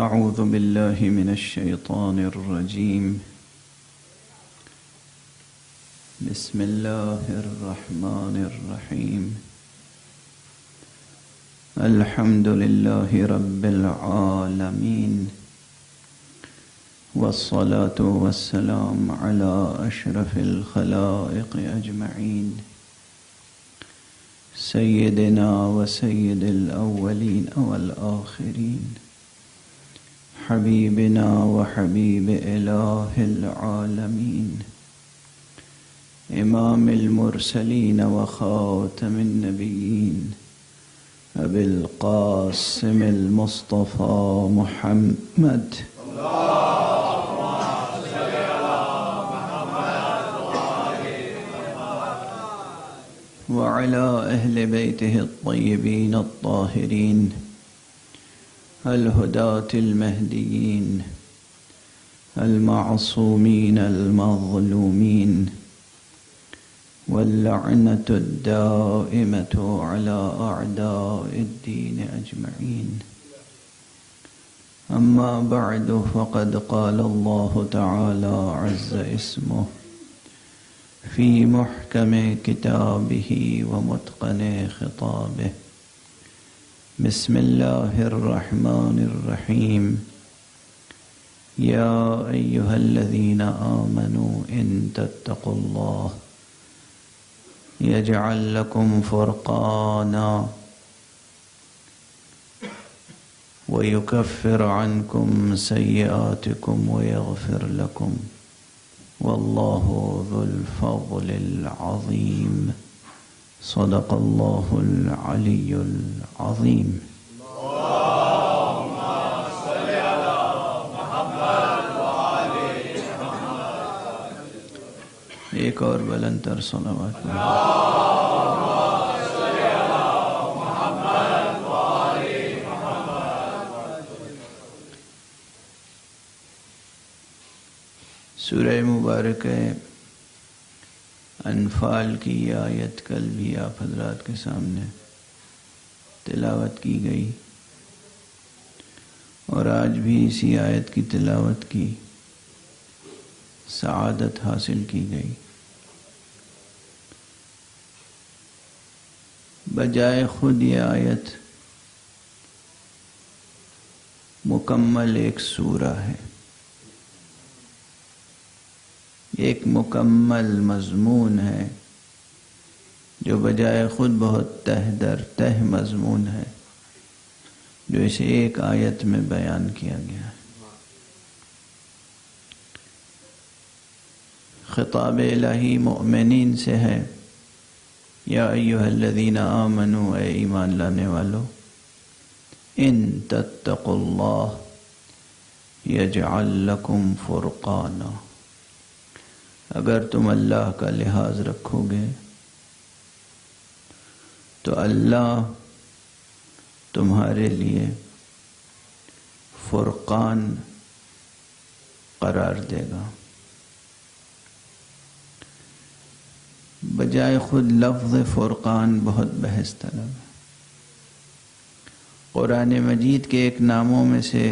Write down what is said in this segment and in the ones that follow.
أعوذ بالله من الشيطان الرجيم. بسم الله الرحمن الرحيم. الحمد لله رب العالمين، والصلاة والسلام على أشرف الخلائق أجمعين، سيدنا وسيد الأولين والآخرين، حبيبنا وحبيب إله العالمين، إمام المرسلين وخاتم النبيين، أبي القاسم المصطفى محمد. وعلى أهل بيته الطيبين الطاهرين الهداة المهديين المعصومين المظلومين، واللعنة الدائمة على أعداء الدين أجمعين. أما بعد، فقد قال الله تعالى عز اسمه في محكم كتابه ومتقن خطابه. بسم الله الرحمن الرحيم. يا أيها الذين آمنوا إن تتقوا الله يجعل لكم فرقانا ويكفر عنكم سيئاتكم ويغفر لكم، والله ذو الفضل العظيم. صدق الله العلي العظيم. اللهم صل على محمد وآل محمد. ایک اور بلند تر صلوات. اللهم صل على محمد وآل محمد. سورہ مبارکہ انفال کی یہ آیت کل بھی آپ حضرات کے سامنے تلاوت کی گئی، اور آج بھی اسی آیت کی تلاوت کی سعادت حاصل کی گئی. بجائے خود یہ آیت مکمل ایک سورہ ہے، ایک مکمل مضمون ہے، جو بجائے خود بہت تہ در تہ مضمون ہے، جو اسے ایک آیت میں بیان کیا گیا ہے. خطاب الہی مؤمنین سے ہے. یا ایھا الذین آمنوا، اے ایمان لانے والو، ان تتقوا اللہ یجعل لکم فرقانا، اگر تم اللہ کا لحاظ رکھو گے تو اللہ تمہارے لیے فرقان قرار دے گا. بجائے خود لفظ فرقان بہت بحث طلب ہے. قرآن مجید کے ایک ناموں میں سے،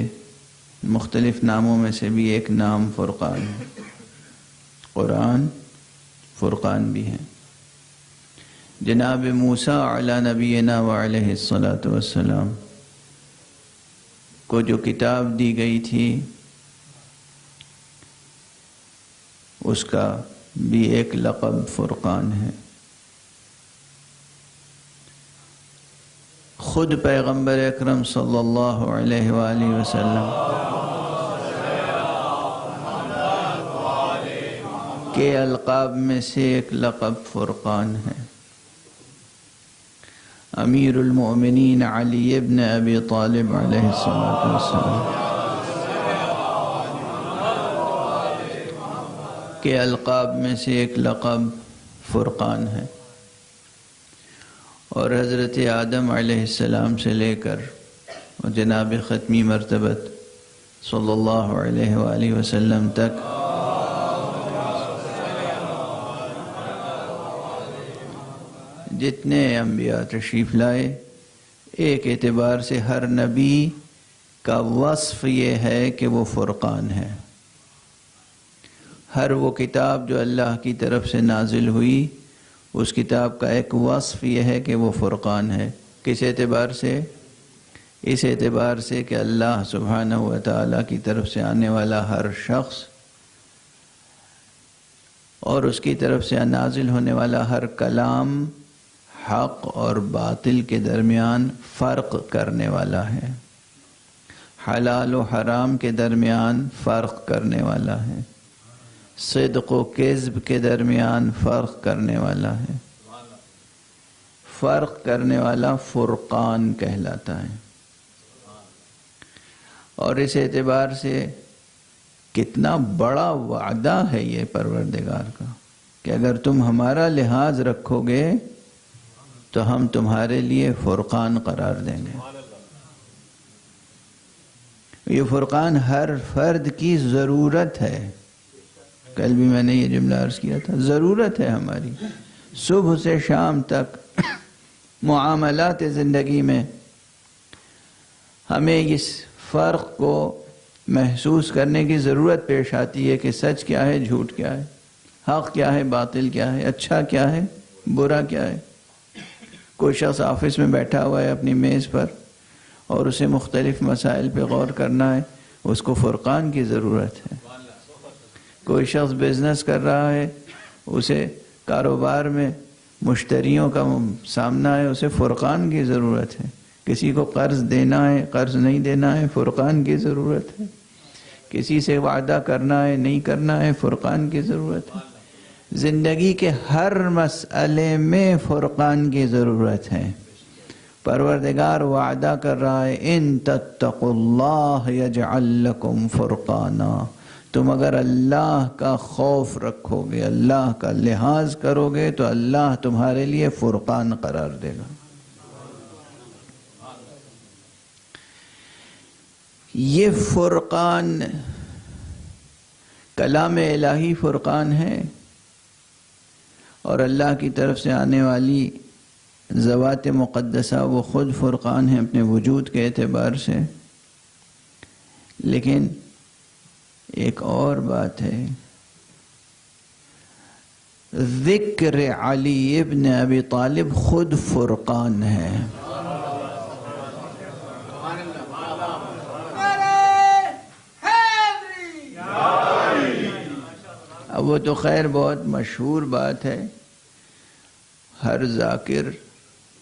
مختلف ناموں میں سے بھی ایک نام فرقان ہے. قرآن فرقان بھی ہے. جناب موسیٰ علی نبینا وعلیہ الصلاۃ والسلام کو جو کتاب دی گئی تھی، اس کا بھی ایک لقب فرقان ہے. خود پیغمبر اکرم صلی اللہ علیہ وآلہ وسلم کے القاب میں سے ایک لقب فرقان ہے. امیر المؤمنین علی ابن ابی طالب علیہ السلام کے القاب میں سے ایک لقب فرقان ہے. اور حضرت آدم علیہ السلام سے لے کر اور جناب ختمی مرتبت صلی اللہ علیہ وآلہ وسلم تک جتنے انبیاء تشریف لائے، ایک اعتبار سے ہر نبی کا وصف یہ ہے کہ وہ فرقان ہے۔ ہر وہ کتاب جو اللہ کی طرف سے نازل ہوئی، اس کتاب کا ایک وصف یہ ہے کہ وہ فرقان ہے۔ کس اعتبار سے؟ اس اعتبار سے کہ اللہ سبحانہ و تعالیٰ کی طرف سے آنے والا ہر شخص اور اس کی طرف سے نازل ہونے والا ہر کلام حق اور باطل کے درمیان فرق کرنے والا ہے، حلال و حرام کے درمیان فرق کرنے والا ہے، صدق و کذب کے درمیان فرق کرنے والا ہے۔ فرق کرنے والا فرقان کہلاتا ہے۔ اور اس اعتبار سے کتنا بڑا وعدہ ہے یہ پروردگار کا کہ اگر تم ہمارا لحاظ رکھو گے تو ہم تمہارے لیے فرقان قرار دیں گے۔ یہ فرقان ہر فرد کی ضرورت ہے۔ کل بھی میں نے یہ جملہ عرض کیا تھا، ضرورت ہے ہماری صبح سے شام تک معاملات زندگی میں ہمیں اس فرق کو محسوس کرنے کی ضرورت پیش آتی ہے کہ سچ کیا ہے، جھوٹ کیا ہے، حق کیا ہے، باطل کیا ہے، اچھا کیا ہے، برا کیا ہے۔ کوئی شخص آفس میں بیٹھا ہوا ہے اپنی میز پر اور اسے مختلف مسائل پہ غور کرنا ہے، اس کو فرقان کی ضرورت ہے۔ کوئی شخص بزنس کر رہا ہے، اسے کاروبار میں مشتریوں کا سامنا ہے، اسے فرقان کی ضرورت ہے۔ کسی کو قرض دینا ہے، قرض نہیں دینا ہے، فرقان کی ضرورت ہے۔ کسی سے وعدہ کرنا ہے، نہیں کرنا ہے، فرقان کی ضرورت ہے۔ زندگی کے ہر مسئلے میں فرقان کی ضرورت ہے۔ پروردگار وعدہ کر رہا ہے ان تتقوا اللہ یجعل لکم فرقانا، تم اگر اللہ کا خوف رکھو گے، اللہ کا لحاظ کرو گے تو اللہ تمہارے لیے فرقان قرار دے گا۔ یہ فرقان کلام الہی فرقان ہے اور اللہ کی طرف سے آنے والی ذوات مقدسہ وہ خود فرقان ہیں اپنے وجود کے اعتبار سے۔ لیکن ایک اور بات ہے، ذکر علی ابن ابی طالب خود فرقان ہے۔ اب وہ تو خیر بہت مشہور بات ہے، ہر ذاکر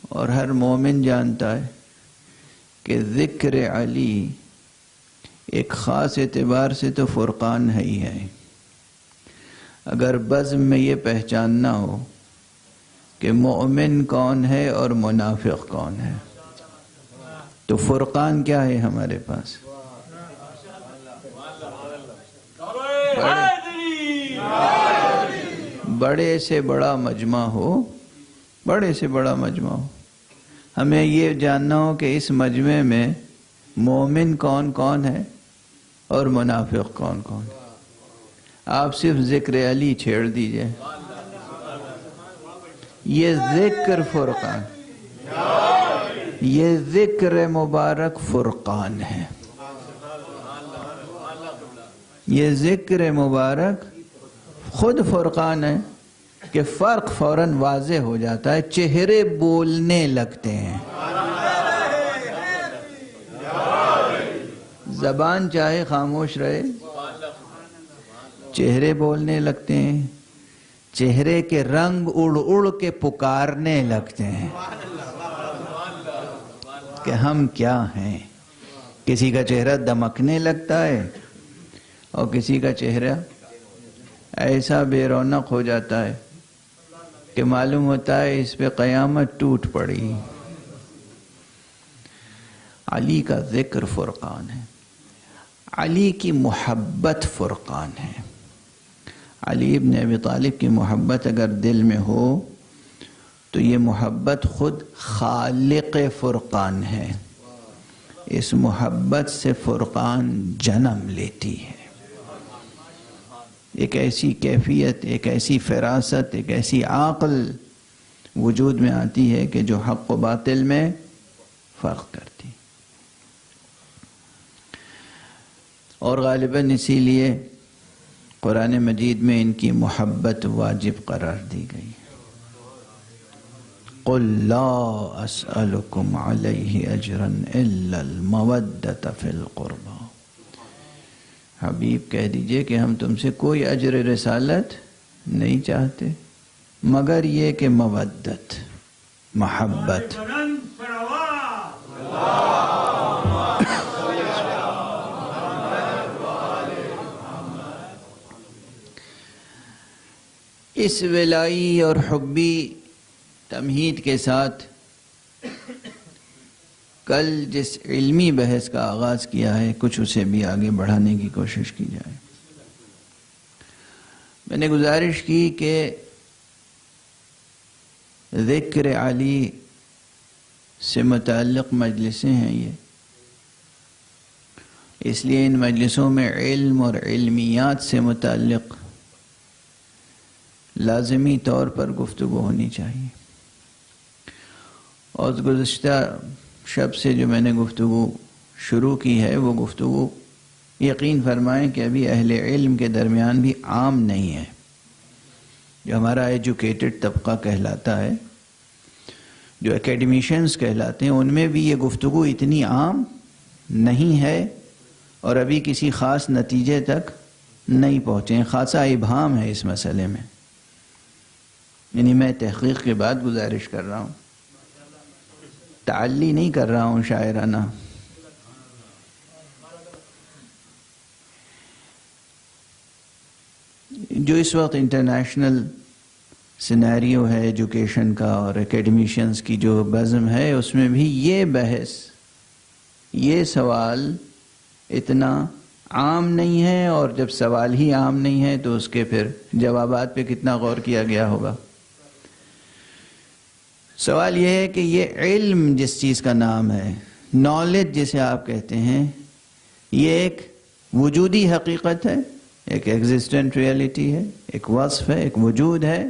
اور ہر مومن جانتا ہے کہ ذکر علی ایک خاص اعتبار سے تو فرقان ہے ہی ہے۔ اگر بزم میں یہ پہچاننا ہو کہ مومن کون ہے اور منافق کون ہے تو فرقان کیا ہے ہمارے پاس؟ بڑے سے بڑا مجمع ہو، بڑے سے بڑا مجمع ہو، ہمیں یہ جاننا ہو کہ اس مجمع میں مومن کون کون ہے اور منافق کون کون ہے۔ آپ صرف ذکر علی چھیڑ دیجئے، یہ ذکر فرقان، یہ ذکر مبارک فرقان ہے۔ یہ ذکر مبارک خود فرقان ہے کہ فرق فوراً واضح ہو جاتا ہے، چہرے بولنے لگتے ہیں۔ زبان چاہے خاموش رہے، چہرے بولنے لگتے ہیں، چہرے کے رنگ اڑ اڑ کے پکارنے لگتے ہیں کہ ہم کیا ہیں۔ کسی کا چہرہ دمکنے لگتا ہے اور کسی کا چہرہ ایسا بے رونق ہو جاتا ہے کہ معلوم ہوتا ہے اس پہ قیامت ٹوٹ پڑی۔ علی کا ذکر فرقان ہے، علی کی محبت فرقان ہے۔ علی ابن ابی طالب کی محبت اگر دل میں ہو تو یہ محبت خود خالق فرقان ہے۔ اس محبت سے فرقان جنم لیتی ہے۔ ایک ایسی کیفیت، ایک ایسی فراست، ایک ایسی عقل وجود میں آتی ہے کہ جو حق و باطل میں فرق کرتی۔ اور غالباً اسی لیے قرآن مجید میں ان کی محبت واجب قرار دی گئی. قُلْ لَا أَسْأَلُكُمْ عَلَيْهِ أَجْرًا إِلَّا الْمَوَدَّةَ فِي الْقُرْبَى. حبیب کہہ دیجئے کہ ہم تم سے کوئی اجر رسالت نہیں چاہتے مگر یہ کہ مودت، محبت. اس ولائی اور حبی تمہید کے ساتھ کل جس علمی بحث کا آغاز کیا ہے کچھ اسے بھی آگے بڑھانے کی کوشش کی جائے. میں نے گزارش کی کہ ذکر علی سے متعلق مجلسیں ہیں یہ، اس لیے ان مجلسوں میں علم اور علمیات سے متعلق لازمی طور پر گفتگو ہونی چاہیے. اور گزشتہ شب سے جو میں نے گفتگو شروع کی ہے وہ گفتگو یقین فرمائیں کہ ابھی اہل علم کے درمیان بھی عام نہیں ہے. جو ہمارا ایجوکیٹڈ طبقہ کہلاتا ہے، جو اکیڈمیشنز کہلاتے ہیں، ان میں بھی یہ گفتگو اتنی عام نہیں ہے اور ابھی کسی خاص نتیجے تک نہیں پہنچے ہیں. خاصا ابہام ہے اس مسئلے میں. یعنی میں تحقیق کے بعد گزارش کر رہا ہوں، تعلی نہیں کر رہا ہوں شاعرانہ. جو اس وقت انٹرنیشنل سینیریو ہے ایجوکیشن کا اور اکیڈمیشنز کی جو بزم ہے، اس میں بھی یہ بحث، یہ سوال اتنا عام نہیں ہے، اور جب سوال ہی عام نہیں ہے تو اس کے پھر جوابات پہ کتنا غور کیا گیا ہوگا. سوال یہ ہے کہ یہ علم جس چیز کا نام ہے، نالج جسے آپ کہتے ہیں، یہ ایک وجودی حقیقت ہے، ایک ایگزسٹنٹ ریئلٹی ہے، ایک وصف ہے، ایک وجود ہے.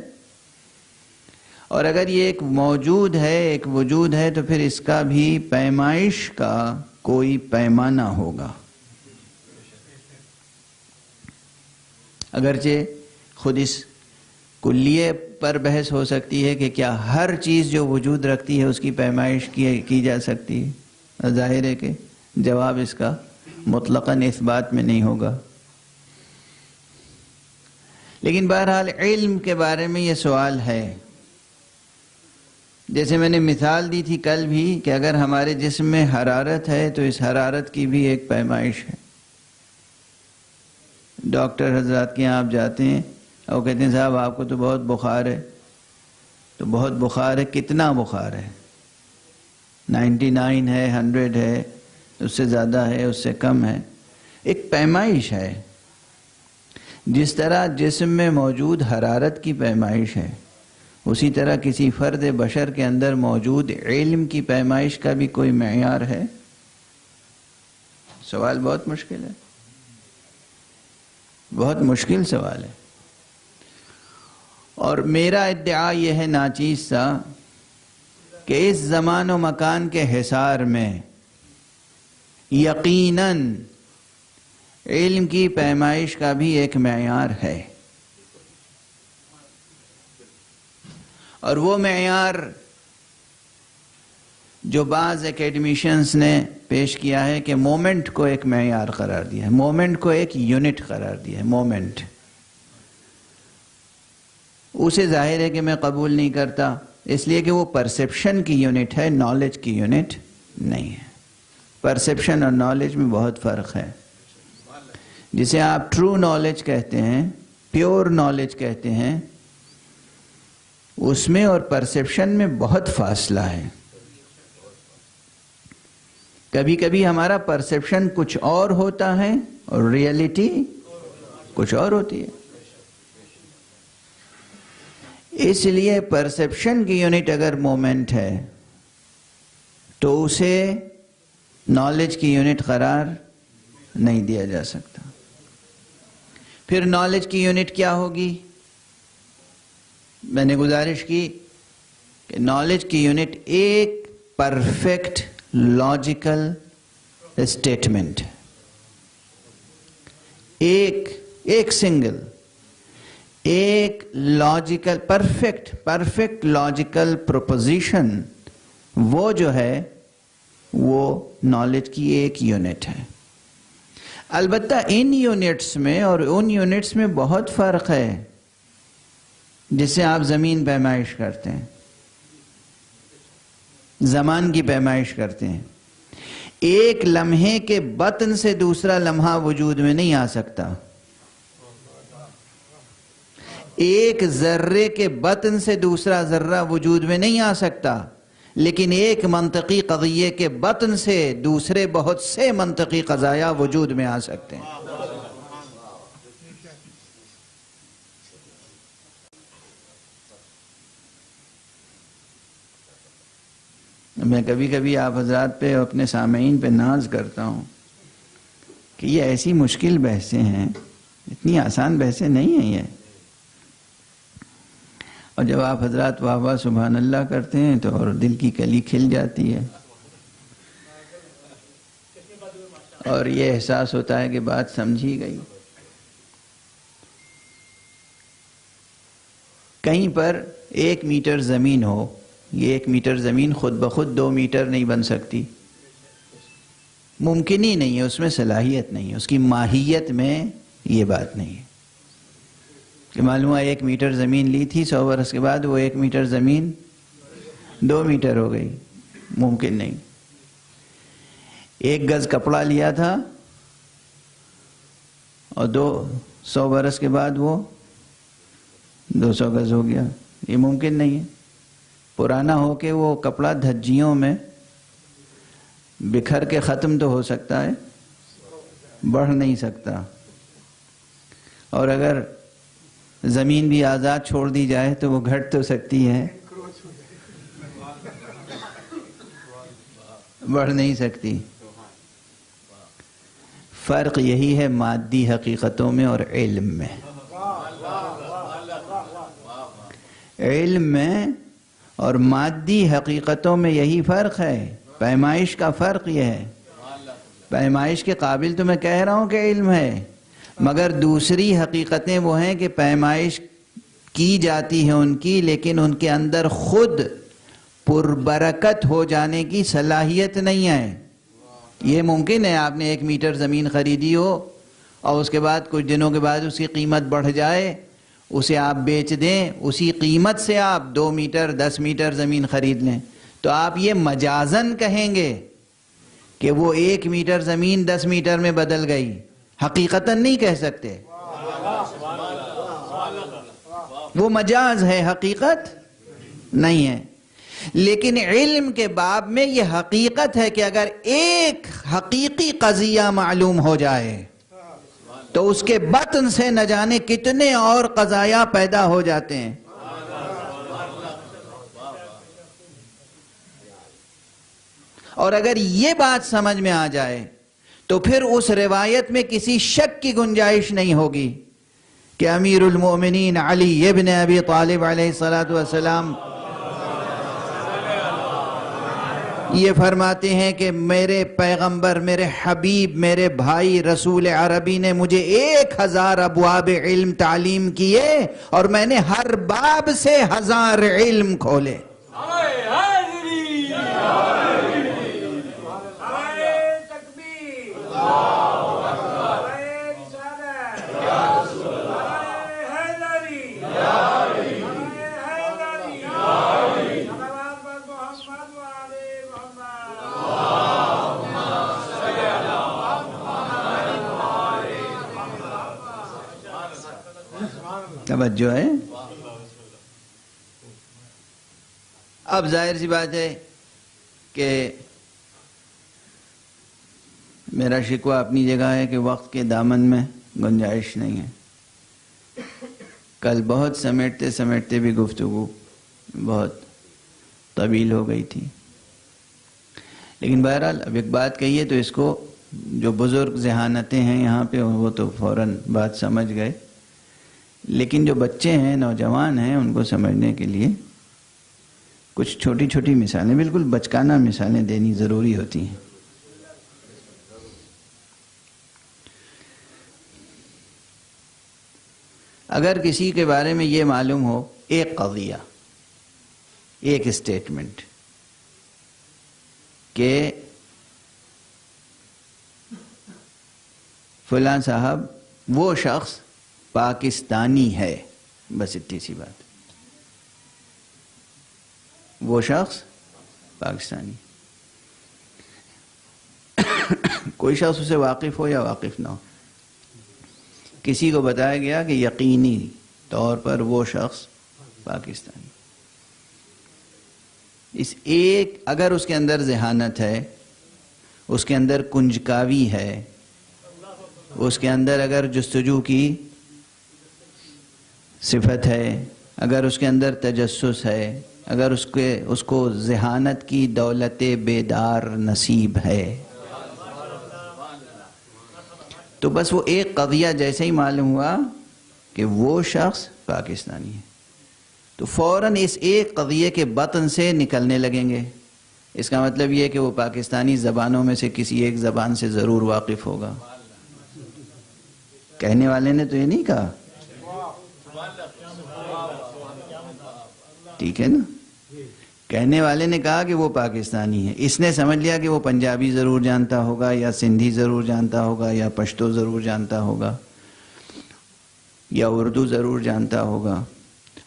اور اگر یہ ایک موجود ہے، ایک وجود ہے، تو پھر اس کا بھی پیمائش کا کوئی پیمانہ ہوگا. اگرچہ خود اس کلیے پر بحث ہو سکتی ہے کہ کیا ہر چیز جو وجود رکھتی ہے اس کی پیمائش کی جا سکتی ہے. ظاہر ہے کہ جواب اس کا مطلقاً اس بات میں نہیں ہوگا. لیکن بہرحال علم کے بارے میں یہ سوال ہے. جیسے میں نے مثال دی تھی کل بھی کہ اگر ہمارے جسم میں حرارت ہے تو اس حرارت کی بھی ایک پیمائش ہے. ڈاکٹر حضرات کے یہاں آپ جاتے ہیں اور کہتے ہیں صاحب آپ کو تو بہت بخار ہے. تو بہت بخار ہے، کتنا بخار ہے؟ 99 ہے، 100 ہے، اس سے زیادہ ہے، اس سے کم ہے. ایک پیمائش ہے. جس طرح جسم میں موجود حرارت کی پیمائش ہے، اسی طرح کسی فرد بشر کے اندر موجود علم کی پیمائش کا بھی کوئی معیار ہے. سوال بہت مشکل ہے، بہت مشکل سوال ہے. اور میرا ادعا یہ ہے ناچیز سا کہ اس زمان و مکان کے حصار میں یقیناً علم کی پیمائش کا بھی ایک معیار ہے. اور وہ معیار جو بعض اکیڈمیشنز نے پیش کیا ہے کہ مومنٹ کو ایک معیار قرار دیا ہے، مومنٹ کو ایک یونٹ قرار دیا ہے. مومنٹ اسے ظاہر ہے کہ میں قبول نہیں کرتا، اس لیے کہ وہ پرسیپشن کی یونٹ ہے، نالج کی یونٹ نہیں ہے. پرسیپشن اور نالج میں بہت فرق ہے. جسے آپ ٹرو نالج کہتے ہیں، پیور نالج کہتے ہیں، اس میں اور پرسیپشن میں بہت فاصلہ ہے. کبھی کبھی ہمارا پرسیپشن کچھ اور ہوتا ہے اور ریئلٹی کچھ اور ہوتی ہے. اس لیے پرسیپشن کی یونٹ اگر مومنٹ ہے تو اسے نالج کی یونٹ قرار نہیں دیا جا سکتا. پھر نالج کی یونٹ کیا ہوگی؟ میں نے گزارش کی کہ نالج کی یونٹ ایک پرفیکٹ لاجیکل اسٹیٹمنٹ. ایک سنگل ایک لاجیکل پرفیکٹ لاجیکل پروپوزیشن وہ جو ہے وہ نالج کی ایک یونٹ ہے. البتہ ان یونٹس میں اور ان یونٹس میں بہت فرق ہے. جس سے آپ زمین پیمائش کرتے ہیں، زمان کی پیمائش کرتے ہیں، ایک لمحے کے بطن سے دوسرا لمحہ وجود میں نہیں آ سکتا. ایک ذرے کے بطن سے دوسرا ذرہ وجود میں نہیں آ سکتا، لیکن ایک منطقی قضیے کے بطن سے دوسرے بہت سے منطقی قضایا وجود میں آ سکتے ہیں. میں کبھی کبھی آپ حضرات پہ اپنے سامعین پہ ناز کرتا ہوں کہ یہ ایسی مشکل بحثیں ہیں، اتنی آسان بحثیں نہیں ہیں یہ. اور جب آپ حضرات واہ واہ سبحان اللہ کرتے ہیں تو اور دل کی کلی کھل جاتی ہے اور یہ احساس ہوتا ہے کہ بات سمجھی گئی. کہیں پر 1 میٹر زمین ہو، یہ 1 میٹر زمین خود بخود 2 میٹر نہیں بن سکتی، ممکن ہی نہیں ہے، اس میں صلاحیت نہیں ہے، اس کی ماہیت میں یہ بات نہیں ہے کہ معلوم ہوا 1 میٹر زمین لی تھی، 100 برس کے بعد وہ 1 میٹر زمین 2 میٹر ہو گئی، ممکن نہیں. 1 گز کپڑا لیا تھا اور 100 برس کے بعد وہ 200 گز ہو گیا، یہ ممکن نہیں ہے. پرانا ہو کے وہ کپڑا دھجیوں میں بکھر کے ختم تو ہو سکتا ہے، بڑھ نہیں سکتا. اور اگر زمین بھی آزاد چھوڑ دی جائے تو وہ گھٹ تو سکتی ہے، بڑھ نہیں سکتی. فرق یہی ہے مادی حقیقتوں میں اور علم میں. علم میں اور مادی حقیقتوں میں یہی فرق ہے. پیمائش کا فرق یہ ہے. پیمائش کے قابل تو میں کہہ رہا ہوں کہ علم ہے، مگر دوسری حقیقتیں وہ ہیں کہ پیمائش کی جاتی ہے ان کی، لیکن ان کے اندر خود پربرکت ہو جانے کی صلاحیت نہیں ہے. یہ ممکن ہے آپ نے 1 میٹر زمین خریدی ہو اور اس کے بعد کچھ دنوں کے بعد اس کی قیمت بڑھ جائے، اسے آپ بیچ دیں، اسی قیمت سے آپ 2 میٹر 10 میٹر زمین خرید لیں، تو آپ یہ مجازن کہیں گے کہ وہ 1 میٹر زمین 10 میٹر میں بدل گئی، حقیقتاً نہیں کہہ سکتے. وہ مجاز ہے، حقیقت نہیں ہے. لیکن علم کے باب میں یہ حقیقت ہے کہ اگر ایک حقیقی قضیہ معلوم ہو جائے تو اس کے بطن سے نہ جانے کتنے اور قضایا پیدا ہو جاتے ہیں. اور اگر یہ بات سمجھ میں آ جائے تو پھر اس روایت میں کسی شک کی گنجائش نہیں ہوگی کہ امیر المومنین علی ابن ابی طالب علیہ السلام یہ فرماتے ہیں کہ میرے پیغمبر، میرے حبیب، میرے بھائی رسول عربی نے مجھے 1000 ابواب علم تعلیم کیے اور میں نے ہر باب سے 1000 علم کھولے. توجہ ہے. اب ظاہر سی بات ہے کہ میرا شکوہ اپنی جگہ ہے کہ وقت کے دامن میں گنجائش نہیں ہے. کل بہت سمیٹتے سمیٹتے بھی گفتگو بہت طویل ہو گئی تھی، لیکن بہرحال اب ایک بات کہیے تو اس کو جو بزرگ ذہانتیں ہیں یہاں پہ وہ تو فوراً بات سمجھ گئے، لیکن جو بچے ہیں، نوجوان ہیں، ان کو سمجھنے کے لیے کچھ چھوٹی چھوٹی مثالیں، بالکل بچکانہ مثالیں دینی ضروری ہوتی ہیں. اگر کسی کے بارے میں یہ معلوم ہو ایک قضیہ، ایک اسٹیٹمنٹ کہ فلاں صاحب وہ شخص پاکستانی ہے، بس اتنی سی بات، وہ شخص پاکستانی، کوئی شخص اسے واقف ہو یا واقف نہ ہو، کسی کو بتایا گیا کہ یقینی طور پر وہ شخص پاکستانی، اس ایک، اگر اس کے اندر ذہانت ہے، اس کے اندر کنجکاوی ہے، اس کے اندر اگر جستجو کی صفت ہے، اگر اس کے اندر تجسس ہے، اگر اس کو ذہانت کی دولت بیدار نصیب ہے، تو بس وہ ایک قضیہ جیسے ہی معلوم ہوا کہ وہ شخص پاکستانی ہے تو فوراً اس ایک قضیے کے بطن سے نکلنے لگیں گے۔ اس کا مطلب یہ کہ وہ پاکستانی زبانوں میں سے کسی ایک زبان سے ضرور واقف ہوگا۔ کہنے والے نے تو یہ نہیں کہا، ٹھیک ہے نا، کہنے والے نے کہا کہ وہ پاکستانی ہے، اس نے سمجھ لیا کہ وہ پنجابی ضرور جانتا ہوگا یا سندھی ضرور جانتا ہوگا یا پشتو ضرور جانتا ہوگا یا اردو ضرور جانتا ہوگا،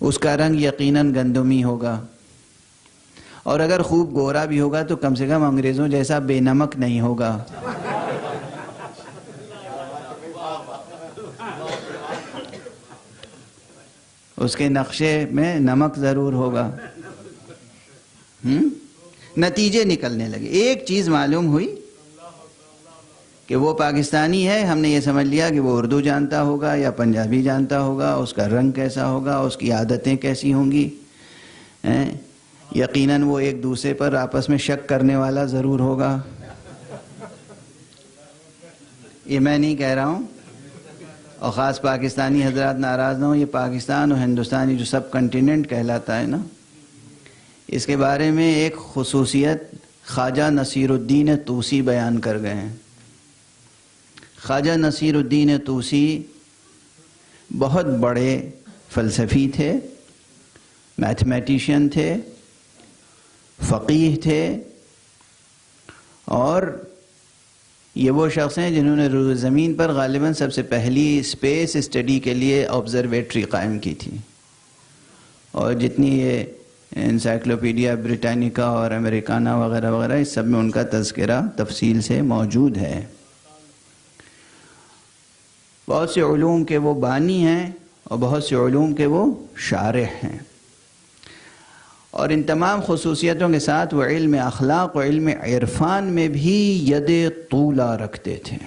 اس کا رنگ یقیناً گندمی ہوگا، اور اگر خوب گورا بھی ہوگا تو کم سے کم انگریزوں جیسا بے نمک نہیں ہوگا۔ اس کے نقشے میں نمک ضرور ہوگا۔ نتیجے نکلنے لگے، ایک چیز معلوم ہوئی کہ وہ پاکستانی ہے، ہم نے یہ سمجھ لیا کہ وہ اردو جانتا ہوگا یا پنجابی جانتا ہوگا، اس کا رنگ کیسا ہوگا، اس کی عادتیں کیسی ہوں گی، یقیناً وہ ایک دوسرے پر آپس میں شک کرنے والا ضرور ہوگا۔ یہ میں نہیں کہہ رہا ہوں، اور خاص پاکستانی حضرات ناراض نہ ہوں، یہ پاکستان اور ہندوستانی جو سب کنٹیننٹ کہلاتا ہے نا، اس کے بارے میں ایک خصوصیت خواجہ نصیر الدین طوسی بیان کر گئے ہیں۔ خواجہ نصیر الدین طوسی بہت بڑے فلسفی تھے، میتھمیٹیشین تھے، فقیہ تھے، اور یہ وہ شخص ہیں جنہوں نے روئے زمین پر غالباً سب سے پہلی اسپیس اسٹڈی کے لیے آبزرویٹری قائم کی تھی، اور جتنی یہ انسائکلوپیڈیا بریٹانیکا اور امریکانا وغیرہ وغیرہ اس سب میں ان کا تذکرہ تفصیل سے موجود ہے۔ بہت سے علوم کے وہ بانی ہیں اور بہت سے علوم کے وہ شارح ہیں، اور ان تمام خصوصیتوں کے ساتھ وہ علم اخلاق و علم عرفان میں بھی ید طولہ رکھتے تھے۔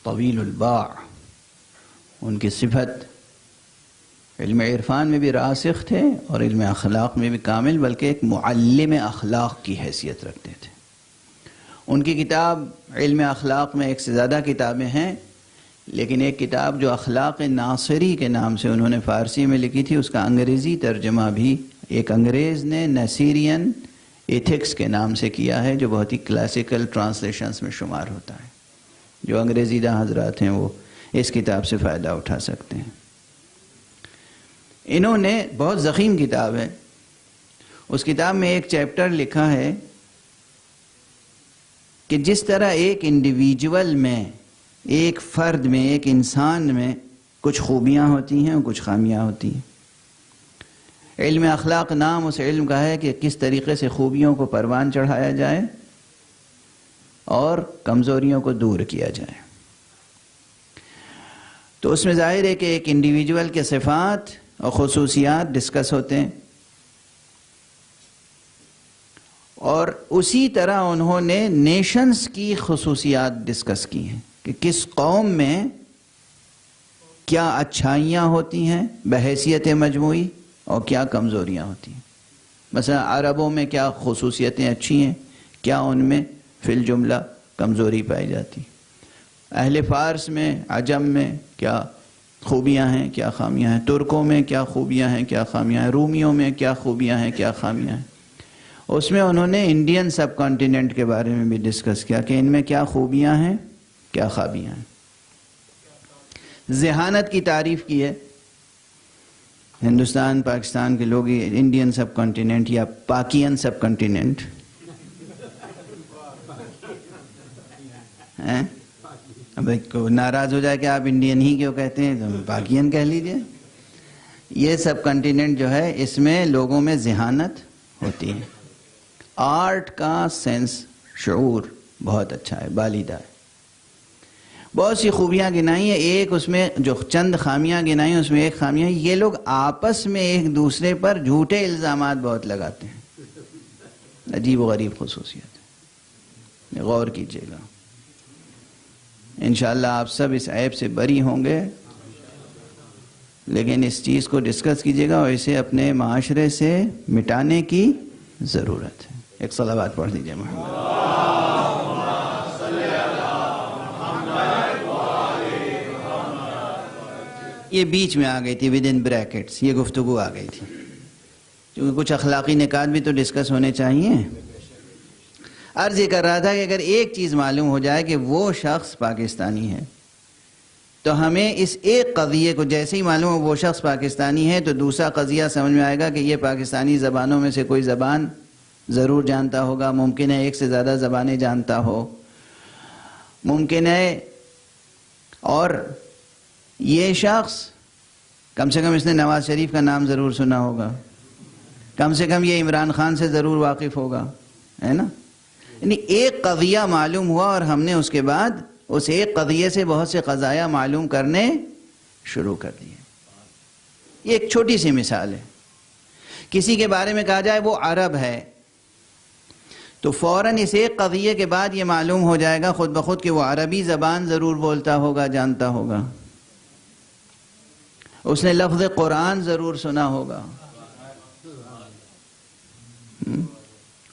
طویل الباع ان کی صفت، علم عرفان میں بھی راسخ تھے اور علم اخلاق میں بھی کامل، بلکہ ایک معلم اخلاق کی حیثیت رکھتے تھے۔ ان کی کتاب علم اخلاق میں ایک سے زیادہ کتابیں ہیں، لیکن ایک کتاب جو اخلاق ناصری کے نام سے انہوں نے فارسی میں لکھی تھی، اس کا انگریزی ترجمہ بھی ایک انگریز نے نصیرین ایتھکس کے نام سے کیا ہے، جو بہت ہی کلاسیکل ٹرانسلیشنز میں شمار ہوتا ہے۔ جو انگریزی داں حضرات ہیں وہ اس کتاب سے فائدہ اٹھا سکتے ہیں۔ انہوں نے بہت ضخیم کتاب ہے، اس کتاب میں ایک چیپٹر لکھا ہے کہ جس طرح ایک انڈیویجول میں، ایک فرد میں، ایک انسان میں کچھ خوبیاں ہوتی ہیں اور کچھ خامیاں ہوتی ہیں۔ علم اخلاق نام اس علم کا ہے کہ کس طریقے سے خوبیوں کو پروان چڑھایا جائے اور کمزوریوں کو دور کیا جائے۔ تو اس میں ظاہر ہے کہ ایک انڈیویجول کے صفات اور خصوصیات ڈسکس ہوتے ہیں، اور اسی طرح انہوں نے نیشنز کی خصوصیات ڈسکس کی ہیں کہ کس قوم میں کیا اچھائیاں ہوتی ہیں بحیثیت مجموعی اور کیا کمزوریاں ہوتی ہیں۔ مثلا عربوں میں کیا خصوصیتیں اچھی ہیں، کیا ان میں فی الجملہ کمزوری پائی جاتی، اہل فارس میں، عجم میں کیا خوبیاں ہیں کیا خامیاں ہیں، ترکوں میں کیا خوبیاں ہیں کیا خامیاں ہیں، رومیوں میں کیا خوبیاں ہیں کیا خامیاں ہیں۔ اس میں انہوں نے انڈین سب کانٹیننٹ کے بارے میں بھی ڈسکس کیا کہ ان میں کیا خوبیاں ہیں کیا خامیاں ہیں۔ ذہانت کی تعریف کی ہے. ہندوستان پاکستان کے لوگ انڈین سب کانٹیننٹ یا پاکین سب کانٹیننٹ اب کو ناراض ہو جائے کہ آپ انڈین ہی کیوں کہتے ہیں، تو پاکین کہہ لیجئے. یہ سب کانٹیننٹ جو ہے اس میں لوگوں میں ذہانت ہوتی ہے. آرٹ کا سینس، شعور بہت اچھا ہے، بالیدہ ہے. بہت سی خوبیاں گنائی ہیں. ایک اس میں جو چند خامیاں گنائی ہیں اس میں ایک خامیاں یہ لوگ آپس میں ایک دوسرے پر جھوٹے الزامات بہت لگاتے ہیں. عجیب و غریب خصوصیت ہے، غور کیجیے گا. انشاءاللہ آپ سب اس عیب سے بری ہوں گے، لیکن اس چیز کو ڈسکس کیجیے گا اور اسے اپنے معاشرے سے مٹانے کی ضرورت ہے. ایک صلوات پڑھ دیجیے محمد. یہ بیچ میں آ گئی تھی ود ان بریکٹس، یہ گفتگو آ گئی تھی کیونکہ کچھ اخلاقی نکات بھی تو ڈسکس ہونے چاہیے. عرض یہ کر رہا تھا کہ اگر ایک چیز معلوم ہو جائے کہ وہ شخص پاکستانی ہے تو ہمیں اس ایک قضیے کو جیسے ہی معلوم ہو وہ شخص پاکستانی ہے تو دوسرا قضیہ سمجھ میں آئے گا کہ یہ پاکستانی زبانوں میں سے کوئی زبان ضرور جانتا ہوگا. ممکن ہے ایک سے زیادہ زبانیں جانتا ہو، ممکن ہے. اور یہ شخص کم سے کم اس نے نواز شریف کا نام ضرور سنا ہوگا، کم سے کم یہ عمران خان سے ضرور واقف ہوگا، ہے نا. یعنی ایک قضیہ معلوم ہوا اور ہم نے اس کے بعد اس ایک قضیے سے بہت سے قضایا معلوم کرنے شروع کر دیے. یہ ایک چھوٹی سی مثال ہے. کسی کے بارے میں کہا جائے وہ عرب ہے تو فوراً اس ایک قضیے کے بعد یہ معلوم ہو جائے گا خود بخود کہ وہ عربی زبان ضرور بولتا ہوگا، جانتا ہوگا، اس نے لفظ قرآن ضرور سنا ہوگا.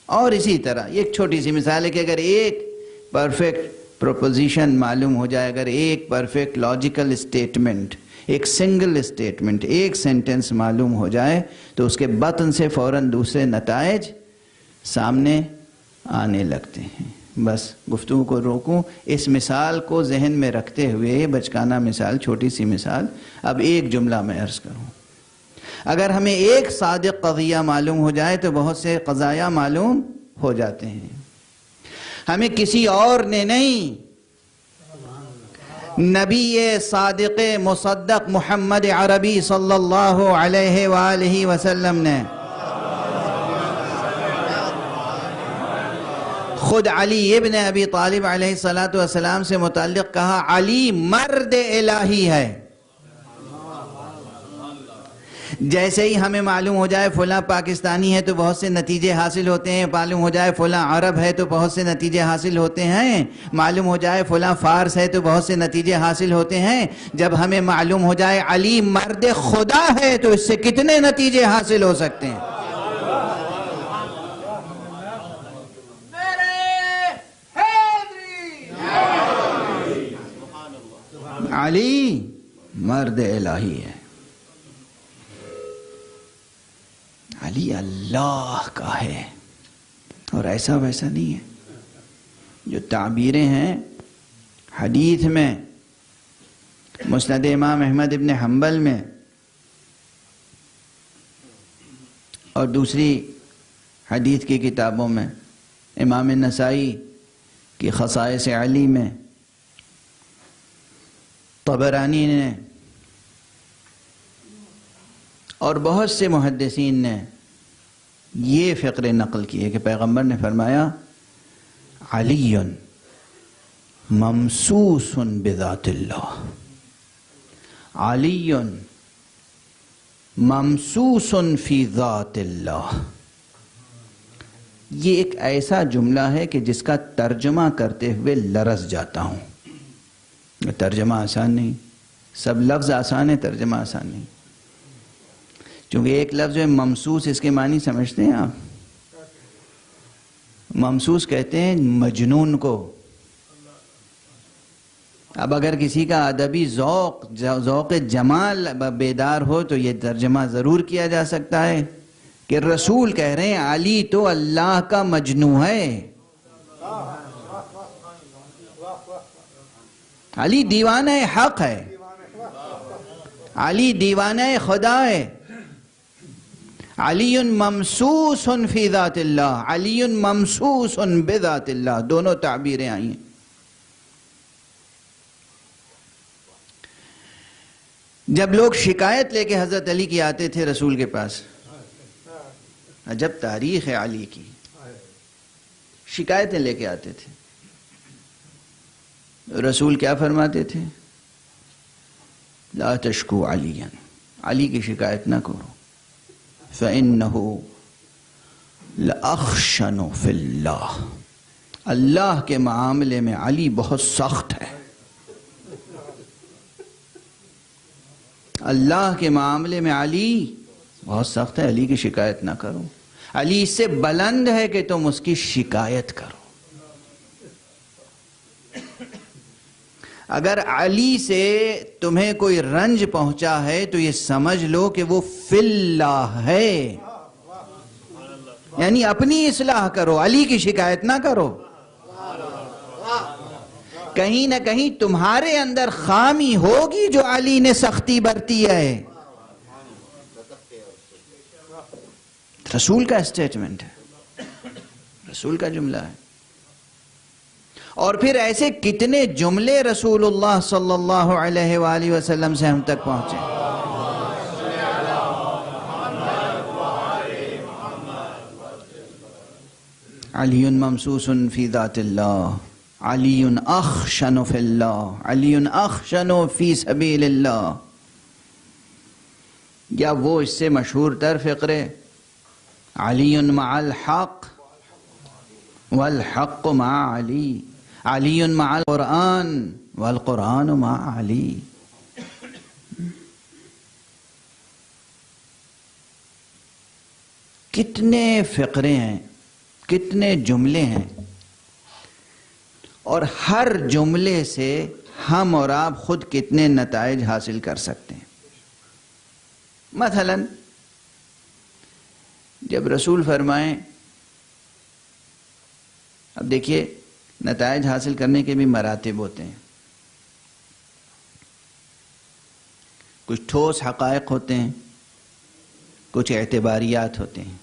اور اسی طرح یہ ایک چھوٹی سی مثال ہے کہ اگر ایک پرفیکٹ پروپوزیشن معلوم ہو جائے، اگر ایک پرفیکٹ لاجیکل اسٹیٹمنٹ، ایک سنگل اسٹیٹمنٹ، ایک سینٹنس معلوم ہو جائے تو اس کے بطن سے فوراً دوسرے نتائج سامنے آنے لگتے ہیں. بس گفتگو کو روکوں، اس مثال کو ذہن میں رکھتے ہوئے، بچکانہ مثال، چھوٹی سی مثال، اب ایک جملہ میں عرض کروں. اگر ہمیں ایک صادق قضیہ معلوم ہو جائے تو بہت سے قضایا معلوم ہو جاتے ہیں. ہمیں کسی اور نے نہیں، نبی صادق مصدق محمد عربی صلی اللہ علیہ وآلہ وسلم نے خود علی ابن ابی طالب علیہ السلام سے متعلق کہا علی مرد الہی ہے. جیسے ہی ہمیں معلوم ہو جائے فلاں پاکستانی ہے تو بہت سے نتیجے حاصل ہوتے ہیں، معلوم ہو جائے فلاں عرب ہے تو بہت سے نتیجے حاصل ہوتے ہیں، معلوم ہو جائے فلاں فارس ہے تو بہت سے نتیجے حاصل ہوتے ہیں. جب ہمیں معلوم ہو جائے علی مرد خدا ہے تو اس سے کتنے نتیجے حاصل ہو سکتے ہیں. علی مرد الہی ہے. علی اللہ کا ہے اور ایسا ویسا نہیں ہے. جو تعبیریں ہیں حدیث میں، مسند امام احمد ابن حنبل میں اور دوسری حدیث کی کتابوں میں، امام نسائی کی خصائص علی میں، طبرانی نے اور بہت سے محدثین نے یہ فقرے نقل کیے کہ پیغمبر نے فرمایا علی ممسوس بذات اللہ، علی ممسوس فی ذات اللہ. یہ ایک ایسا جملہ ہے کہ جس کا ترجمہ کرتے ہوئے لرز جاتا ہوں. ترجمہ آسان نہیں، سب لفظ آسان ہے، ترجمہ آسان نہیں. چونکہ ایک لفظ ہے ممسوس، اس کے معنی سمجھتے ہیں آپ؟ ممسوس کہتے ہیں مجنون کو. اب اگر کسی کا ادبی ذوق جمال بیدار ہو تو یہ ترجمہ ضرور کیا جا سکتا ہے کہ رسول کہہ رہے ہیں علی تو اللہ کا مجنون ہے، علی دیوانہ حق ہے. علی دیوانہ خدا ہے. علی ممسوس فی ذات اللہ، علی ممسوس بذات اللہ، دونوں تعبیریں آئی ہیں. جب لوگ شکایت لے کے حضرت علی کی آتے تھے رسول کے پاس، عجب تاریخ ہے علی کی، شکایتیں لے کے آتے تھے، رسول کیا فرماتے تھے؟ لا تشکو علیًا، علی کی شکایت نہ کرو، فإنہ لأخشن فی اللہ، اللہ کے معاملے میں علی بہت سخت ہے. اللہ کے معاملے میں علی بہت سخت ہے، علی کی شکایت نہ کرو. علی اس سے بلند ہے کہ تم اس کی شکایت کرو. اگر علی سے تمہیں کوئی رنج پہنچا ہے تو یہ سمجھ لو کہ وہ فی اللہ ہے، یعنی اپنی اصلاح کرو، علی کی شکایت نہ کرو. کہیں نہ کہیں تمہارے اندر خامی ہوگی جو علی نے سختی برتی ہے. رسول کا اسٹیٹمنٹ ہے، رسول کا جملہ ہے. اور پھر ایسے کتنے جملے رسول اللہ صلی اللہ علیہ وآلہ وسلم سے ہم تک پہنچے. علی ممسوس فی ذات اللہ، علی اخشن فی اللہ، علی اخشن فی سبیل اللہ. یا وہ اس سے مشہور تر فقرے، علی مع الحق والحق مع علی، علی مع القرآن والقرآن مع علی. کتنے فقرے ہیں، کتنے جملے ہیں، اور ہر جملے سے ہم اور آپ خود کتنے نتائج حاصل کر سکتے ہیں. مثلا جب رسول فرمائیں، اب دیکھیے نتائج حاصل کرنے کے بھی مراتب ہوتے ہیں. کچھ ٹھوس حقائق ہوتے ہیں، کچھ اعتباریات ہوتے ہیں،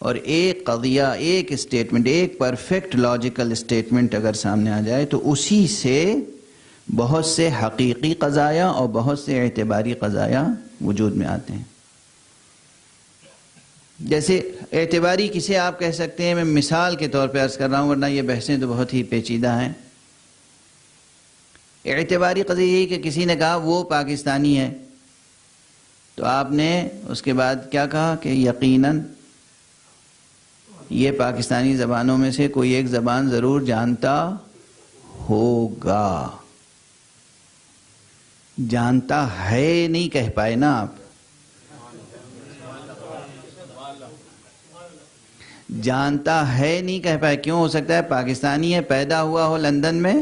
اور ایک قضیہ، ایک اسٹیٹمنٹ، ایک پرفیکٹ لاجیکل اسٹیٹمنٹ اگر سامنے آ جائے تو اسی سے بہت سے حقیقی قضایا اور بہت سے اعتباری قضایا وجود میں آتے ہیں. جیسے اعتباری کسے آپ کہہ سکتے ہیں، میں مثال کے طور پہ عرض کر رہا ہوں، ورنہ یہ بحثیں تو بہت ہی پیچیدہ ہیں. اعتباری قضیہ یہی کہ کسی نے کہا وہ پاکستانی ہے، تو آپ نے اس کے بعد کیا کہا کہ یقیناً یہ پاکستانی زبانوں میں سے کوئی ایک زبان ضرور جانتا ہوگا. جانتا ہے نہیں کہہ پائے نا آپ، جانتا ہے نہیں کہہ پائے. کیوں؟ ہو سکتا ہے پاکستانی ہے، پیدا ہوا ہو لندن میں،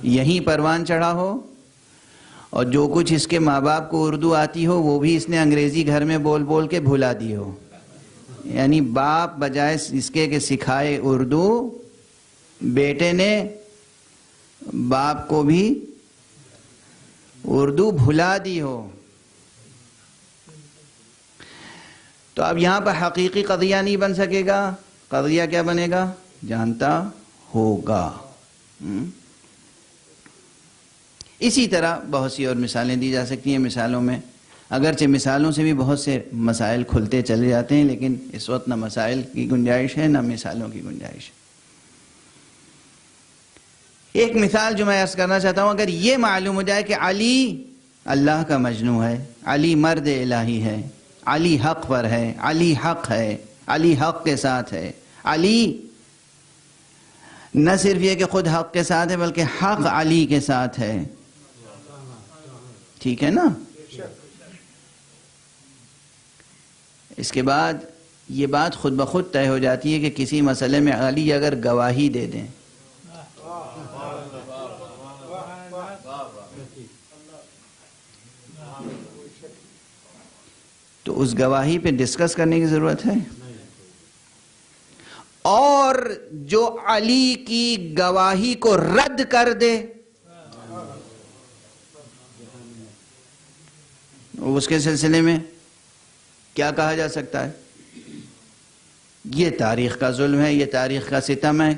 یہیں پروان چڑھا ہو، اور جو کچھ اس کے ماں باپ کو اردو آتی ہو وہ بھی اس نے انگریزی گھر میں بول بول کے بھلا دی ہو. یعنی باپ بجائے اس کے کہ سکھائے اردو، بیٹے نے باپ کو بھی اردو بھلا دی ہو. تو اب یہاں پر حقیقی قضیہ نہیں بن سکے گا، قضیہ کیا بنے گا؟ جانتا ہوگا. اسی طرح بہت سی اور مثالیں دی جا سکتی ہیں. مثالوں میں اگرچہ مثالوں سے بھی بہت سے مسائل کھلتے چلے جاتے ہیں، لیکن اس وقت نہ مسائل کی گنجائش ہے نہ مثالوں کی گنجائش ہے. ایک مثال جو میں عرض کرنا چاہتا ہوں، اگر یہ معلوم ہو جائے کہ علی اللہ کا مجنو ہے، علی مرد الہی ہے، علی حق پر ہے، علی حق ہے، علی حق کے ساتھ ہے، علی نہ صرف یہ کہ خود حق کے ساتھ ہے بلکہ حق علی کے ساتھ ہے، ٹھیک ہے نا؟ اس کے بعد یہ بات خود بخود طے ہو جاتی ہے کہ کسی مسئلے میں علی اگر گواہی دے دیں تو اس گواہی پہ ڈسکس کرنے کی ضرورت ہے. اور جو علی کی گواہی کو رد کر دے اس کے سلسلے میں کیا کہا جا سکتا ہے؟ یہ تاریخ کا ظلم ہے، یہ تاریخ کا ستم ہے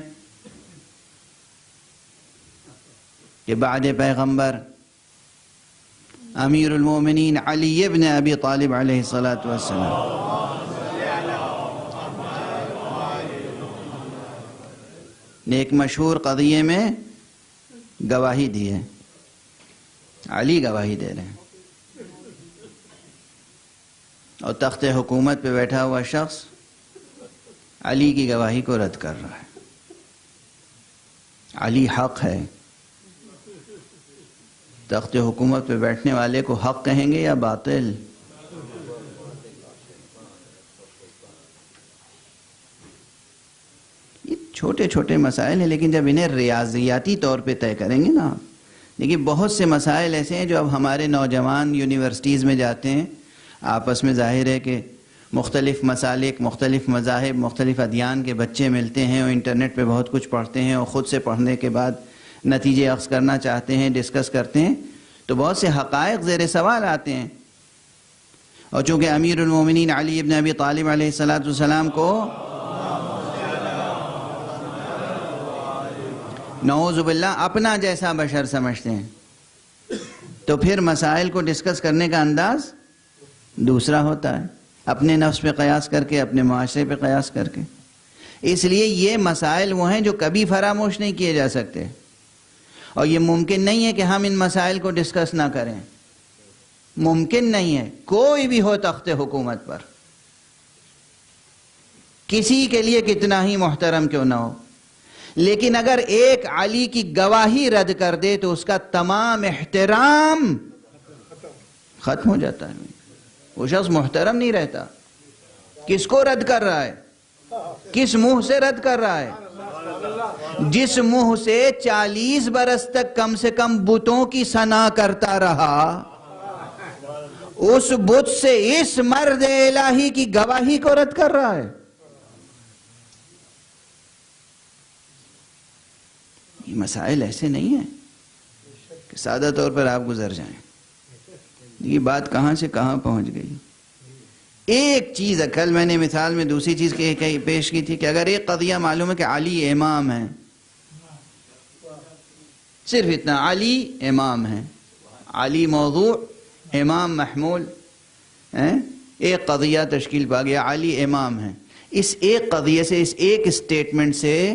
کہ بعد پیغمبر امیر المومنین علی ابن ابی طالب علیہ السلام نے ایک مشہور قضیے میں گواہی دی ہے. علی گواہی دے رہے ہیں اور تخت حکومت پہ بیٹھا ہوا شخص علی کی گواہی کو رد کر رہا ہے. علی حق ہے. تخت حکومت پہ بیٹھنے والے کو حق کہیں گے یا باطل؟ یہ چھوٹے چھوٹے مسائل ہیں، لیکن جب انہیں ریاضیاتی طور پہ طے کریں گے نا، دیکھیے بہت سے مسائل ایسے ہیں جو اب ہمارے نوجوان یونیورسٹیز میں جاتے ہیں، آپس میں ظاہر ہے کہ مختلف مسالک، مختلف مذاہب، مختلف ادیان کے بچے ملتے ہیں اور انٹرنیٹ پہ بہت کچھ پڑھتے ہیں اور خود سے پڑھنے کے بعد نتیجے اخذ کرنا چاہتے ہیں، ڈسکس کرتے ہیں، تو بہت سے حقائق زیر سوال آتے ہیں. اور چونکہ امیر المومنین علی ابن ابی طالب علیہ السلام کو نعوذ باللہ اپنا جیسا بشر سمجھتے ہیں، تو پھر مسائل کو ڈسکس کرنے کا انداز دوسرا ہوتا ہے، اپنے نفس پہ قیاس کر کے، اپنے معاشرے پہ قیاس کر کے. اس لیے یہ مسائل وہ ہیں جو کبھی فراموش نہیں کیے جا سکتے، اور یہ ممکن نہیں ہے کہ ہم ان مسائل کو ڈسکس نہ کریں. ممکن نہیں ہے، کوئی بھی ہو تخت حکومت پر، کسی کے لیے کتنا ہی محترم کیوں نہ ہو، لیکن اگر ایک علی کی گواہی رد کر دے تو اس کا تمام احترام ختم ہو جاتا ہے. وہ شخص محترم نہیں رہتا. کس کو رد کر رہا ہے؟ کس منہ سے رد کر رہا ہے؟ جس منہ سے 40 برس تک کم سے کم بتوں کی ثنا کرتا رہا، اس بت سے اس مرد الہی کی گواہی کو رد کر رہا ہے. یہ مسائل ایسے نہیں ہیں کہ سادہ طور پر آپ گزر جائیں. یہ بات کہاں سے کہاں پہنچ گئی. ایک چیز کل میں نے مثال میں دوسری چیز پیش کی تھی کہ اگر ایک قضیہ معلوم ہے کہ علی امام ہے، صرف اتنا، علی امام ہے، علی موضوع، امام محمول، ایک قضیہ تشکیل پا گیا، علی امام ہے. اس ایک قضیے سے، اس ایک اسٹیٹمنٹ سے،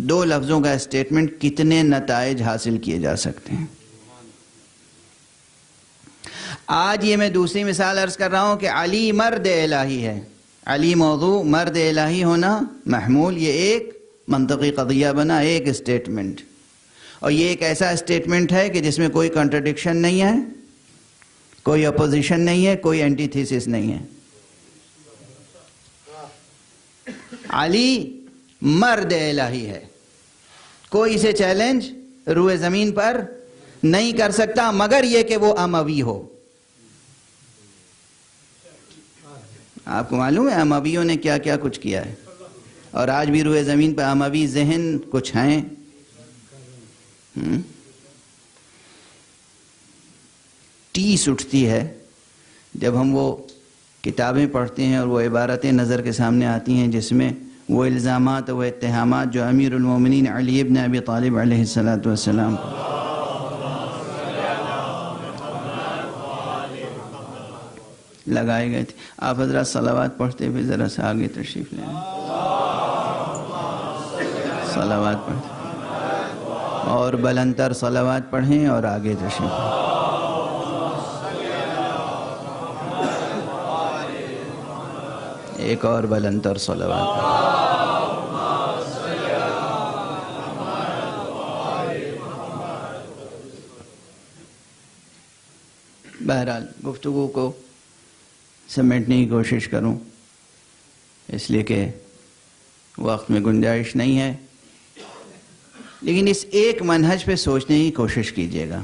2 لفظوں کا اسٹیٹمنٹ کتنے نتائج حاصل کیے جا سکتے ہیں. آج یہ میں دوسری مثال عرض کر رہا ہوں کہ علی مرد الہی ہے. علی موضوع، مرد الہی ہونا محمول، یہ ایک منطقی قضیہ بنا، ایک اسٹیٹمنٹ. اور یہ ایک ایسا اسٹیٹمنٹ ہے کہ جس میں کوئی کنٹرڈکشن نہیں ہے، کوئی اپوزیشن نہیں ہے، کوئی اینٹی تھیسس نہیں ہے. علی مرد الہی ہے، کوئی اسے چیلنج روئے زمین پر نہیں کر سکتا مگر یہ کہ وہ اموی ہو. آپ کو معلوم ہے امویوں نے کیا کیا کچھ کیا ہے، اور آج بھی روئے زمین پہ اموی ذہن کچھ ہیں. ٹیس اٹھتی ہے جب ہم وہ کتابیں پڑھتے ہیں اور وہ عبارتیں نظر کے سامنے آتی ہیں جس میں وہ الزامات، وہ اتہامات جو امیر المومنین علی ابن ابی طالب علیہ السلام کو لگائے گئے تھے. آپ حضرات صلوات پڑھتے ہوئے ذرا سا آگے تشریف لیں. صلوات پڑھتے اور بلندتر صلوات پڑھیں اور آگے تشریف لیں. ایک اور بلندتر صلوات پڑھیں. بہرحال گفتگو کو سمیٹنے کی کوشش کروں، اس لیے کہ وقت میں گنجائش نہیں ہے، لیکن اس ایک منہج پہ سوچنے کی کوشش کیجیے گا.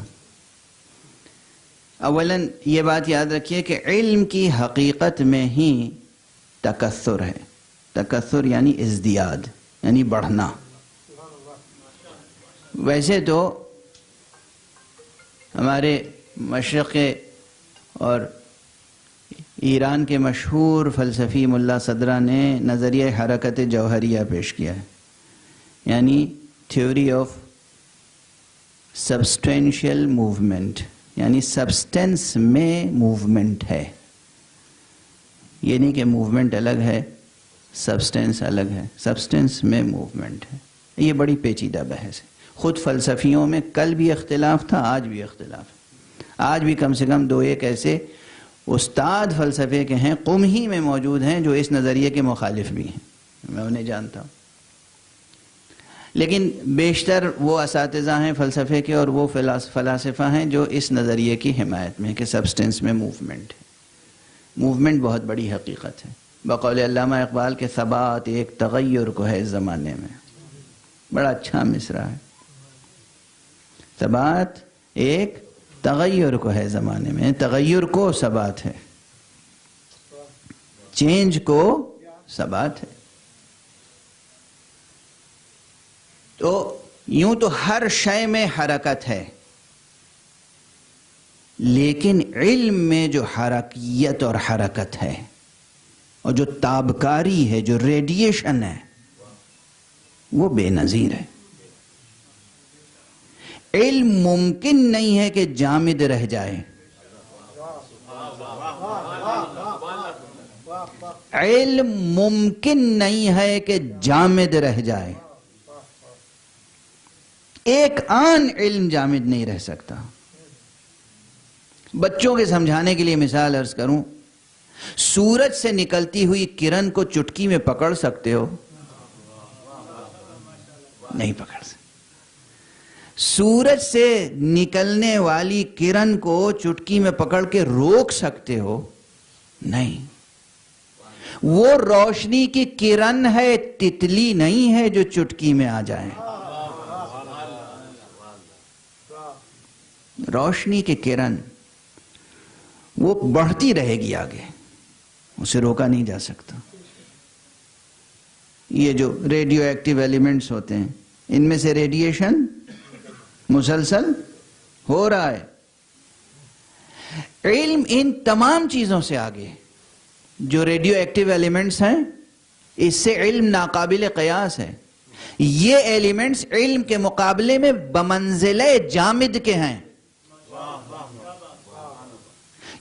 اولاً یہ بات یاد رکھیے کہ علم کی حقیقت میں ہی تکثر ہے. تکثر یعنی ازدیاد، یعنی بڑھنا. ویسے تو ہمارے مشرق اور ایران کے مشہور فلسفی ملا صدرہ نے نظریہ حرکت جوہریہ پیش کیا ہے، یعنی تھیوری آف سبسٹینشیل موومنٹ، یعنی سبسٹینس میں موومنٹ ہے، یہ نہیں کہ موومنٹ الگ ہے سبسٹینس الگ ہے، سبسٹینس میں موومنٹ ہے۔ یہ بڑی پیچیدہ بحث ہے، خود فلسفیوں میں کل بھی اختلاف تھا، آج بھی اختلاف ہے۔ آج بھی کم سے کم دو ایک ایسے استاد فلسفے کے ہیں، قم ہی میں موجود ہیں، جو اس نظریے کے مخالف بھی ہیں، میں انہیں جانتا ہوں۔ لیکن بیشتر وہ اساتذہ ہیں فلسفے کے اور وہ فلاسفہ ہیں جو اس نظریے کی حمایت میں ہیں کہ سبسٹینس میں موومنٹ ہے۔ موومنٹ بہت بڑی حقیقت ہے۔ بقول علامہ اقبال کے ثبات ایک تغیر کو ہے اس زمانے میں، بڑا اچھا مصرع ہے۔ ثبات ایک تغیر کو ہے زمانے میں، تغیر کو ثبات ہے، چینج کو ثبات ہے۔ تو یوں تو ہر شے میں حرکت ہے، لیکن علم میں جو حرکیت اور حرکت ہے اور جو تابکاری ہے، جو ریڈیشن ہے، وہ بے نظیر ہے۔ علم ممکن نہیں ہے کہ جامد رہ جائے، علم ممکن نہیں ہے کہ جامد رہ جائے، ایک آن علم جامد نہیں رہ سکتا۔ بچوں کے سمجھانے کے لیے مثال عرض کروں، سورج سے نکلتی ہوئی کرن کو چٹکی میں پکڑ سکتے ہو؟ نہیں پکڑ سکتے۔ سورج سے نکلنے والی کرن کو چٹکی میں پکڑ کے روک سکتے ہو؟ نہیں۔ وہ روشنی کی کرن ہے، تتلی نہیں ہے جو چٹکی میں آ جائے۔ روشنی کی کرن وہ بڑھتی رہے گی آگے، اسے روکا نہیں جا سکتا۔ یہ جو ریڈیو ایکٹیو ایلیمنٹس ہوتے ہیں، ان میں سے ریڈیشن مسلسل ہو رہا ہے۔ علم ان تمام چیزوں سے آگے، جو ریڈیو ایکٹیو ایلیمنٹس ہیں، اس سے علم ناقابل قیاس ہے۔ یہ ایلیمنٹس علم کے مقابلے میں بمنزلہ جامد کے ہیں۔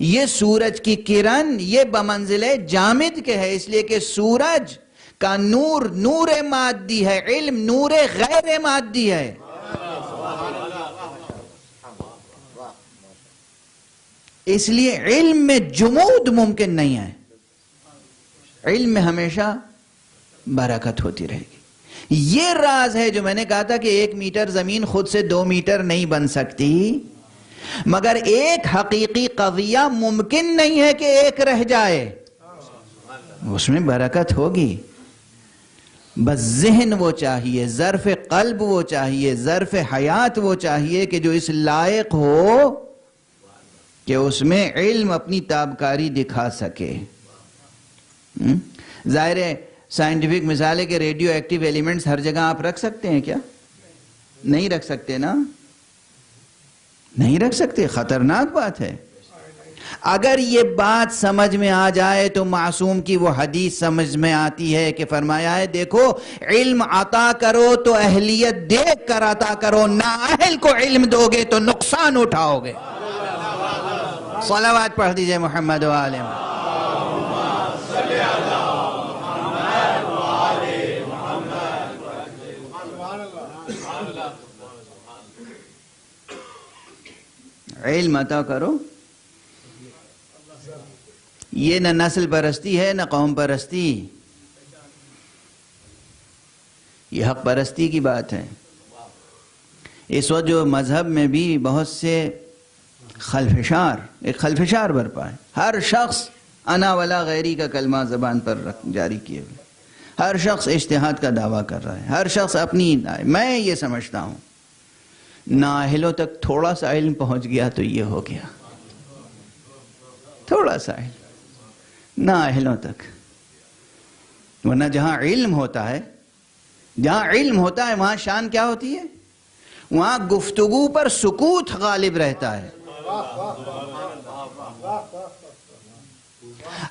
یہ سورج کی کرن یہ بمنزلہ جامد کے ہے، اس لیے کہ سورج کا نور نور مادی ہے، علم نور غیر مادی ہے۔ اس لیے علم میں جمود ممکن نہیں ہے، علم میں ہمیشہ برکت ہوتی رہے گی۔ یہ راز ہے جو میں نے کہا تھا کہ 1 میٹر زمین خود سے 2 میٹر نہیں بن سکتی، مگر ایک حقیقی قضیہ ممکن نہیں ہے کہ ایک رہ جائے، اس میں برکت ہوگی۔ بس ذہن وہ چاہیے، ظرف قلب وہ چاہیے، ظرف حیات وہ چاہیے کہ جو اس لائق ہو کہ اس میں علم اپنی تابکاری دکھا سکے۔ ظاہر ہے سائنٹیفک مثال ہے کہ ریڈیو ایکٹیو ایلیمنٹس ہر جگہ آپ رکھ سکتے ہیں کیا؟ نہیں رکھ سکتے نا، نہیں رکھ سکتے، خطرناک بات ہے۔ اگر یہ بات سمجھ میں آ جائے تو معصوم کی وہ حدیث سمجھ میں آتی ہے کہ فرمایا ہے دیکھو علم عطا کرو تو اہلیت دیکھ کر عطا کرو، نااہل کو علم دو گے تو نقصان اٹھاؤ گے۔ صلوات پڑھ دیجئے محمد و آلہ محمد۔ علم عطا کرو، یہ نہ نسل پرستی ہے نہ قوم پرستی، یہ حق پرستی کی بات ہے۔ اس وقت جو مذہب میں بھی بہت سے ایک خلفشار برپا ہے، ہر شخص انا ولا غیری کا کلمہ زبان پر جاری کیے ہوئے، ہر شخص اجتہاد کا دعویٰ کر رہا ہے، ہر شخص اپنی، میں یہ سمجھتا ہوں نااہلوں تک تھوڑا سا علم پہنچ گیا تو یہ ہو گیا، تھوڑا سا علم نااہلوں تک، ورنہ جہاں علم ہوتا ہے وہاں شان کیا ہوتی ہے؟ وہاں گفتگو پر سکوت غالب رہتا ہے۔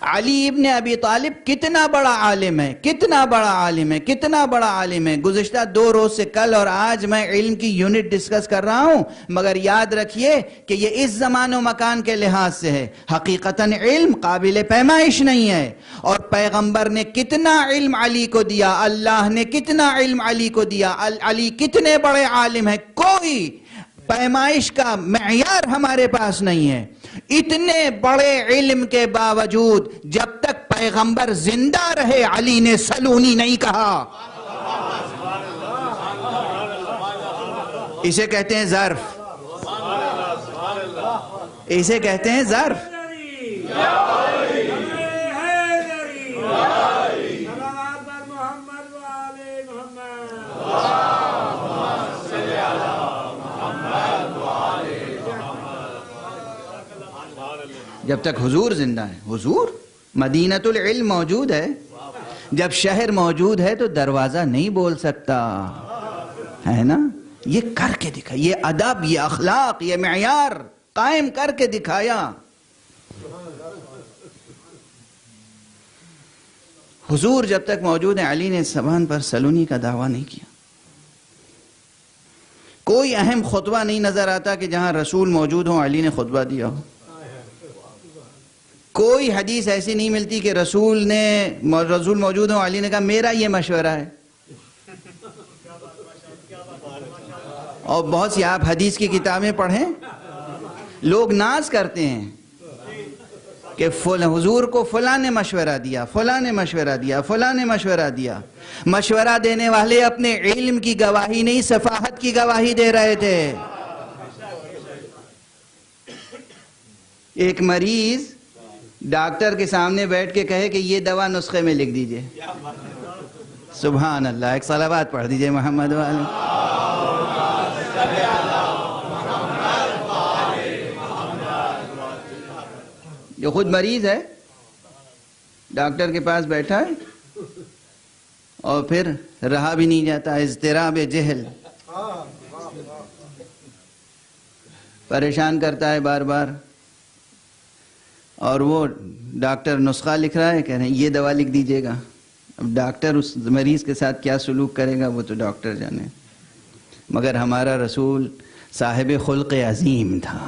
علی ابن ابی طالب کتنا بڑا عالم ہے، کتنا بڑا عالم ہے، کتنا بڑا عالم ہے. گزشتہ 2 روز سے کل اور آج میں علم کی یونٹ ڈسکس کر رہا ہوں، مگر یاد رکھیے کہ یہ اس زمان و مکان کے لحاظ سے ہے. حقیقتاً علم قابل پیمائش نہیں ہے. اور پیغمبر نے کتنا علم علی کو دیا، اللہ نے کتنا علم علی کو دیا، علی کتنے بڑے عالم ہیں، کوئی پیمائش کا معیار ہمارے پاس نہیں ہے. اتنے بڑے علم کے باوجود جب تک پیغمبر زندہ رہے علی نے سلونی نہیں کہا. اسے کہتے ہیں ظرف، اسے کہتے ہیں ظرف. جب تک حضور زندہ ہے، حضور مدینۃ العلم موجود ہے. جب شہر موجود ہے تو دروازہ نہیں بول سکتا ہے نا. یہ کر کے دکھا، یہ ادب، یہ اخلاق، یہ معیار قائم کر کے دکھایا. حضور جب تک موجود ہے، علی نے زبان پر سلونی کا دعویٰ نہیں کیا. کوئی اہم خطبہ نہیں نظر آتا کہ جہاں رسول موجود ہوں علی نے خطبہ دیا ہو. کوئی حدیث ایسی نہیں ملتی کہ رسول موجود ہوں علی نے کہا میرا یہ مشورہ ہے. اور بہت سی آپ حدیث کی کتابیں پڑھیں، لوگ ناز کرتے ہیں کہ حضور کو فلاں نے مشورہ دیا، فلاں نے مشورہ دیا، فلاں نے مشورہ دیا. مشورہ دینے والے اپنے علم کی گواہی نہیں، سفاہت کی گواہی دے رہے تھے. ایک مریض ڈاکٹر کے سامنے بیٹھ کے کہے کہ یہ دوا نسخے میں لکھ دیجئے. سبحان اللہ. ایک صلوات پڑھ دیجئے محمد والے. جو خود مریض ہے، ڈاکٹر کے پاس بیٹھا ہے اور پھر رہا بھی نہیں جاتا، اضطراب جہل پریشان کرتا ہے بار بار. اور وہ ڈاکٹر نسخہ لکھ رہا ہے، کہہ رہے ہیں یہ دوا لکھ دیجئے گا. اب ڈاکٹر اس مریض کے ساتھ کیا سلوک کرے گا وہ تو ڈاکٹر جانے. مگر ہمارا رسول صاحب خلق عظیم تھا.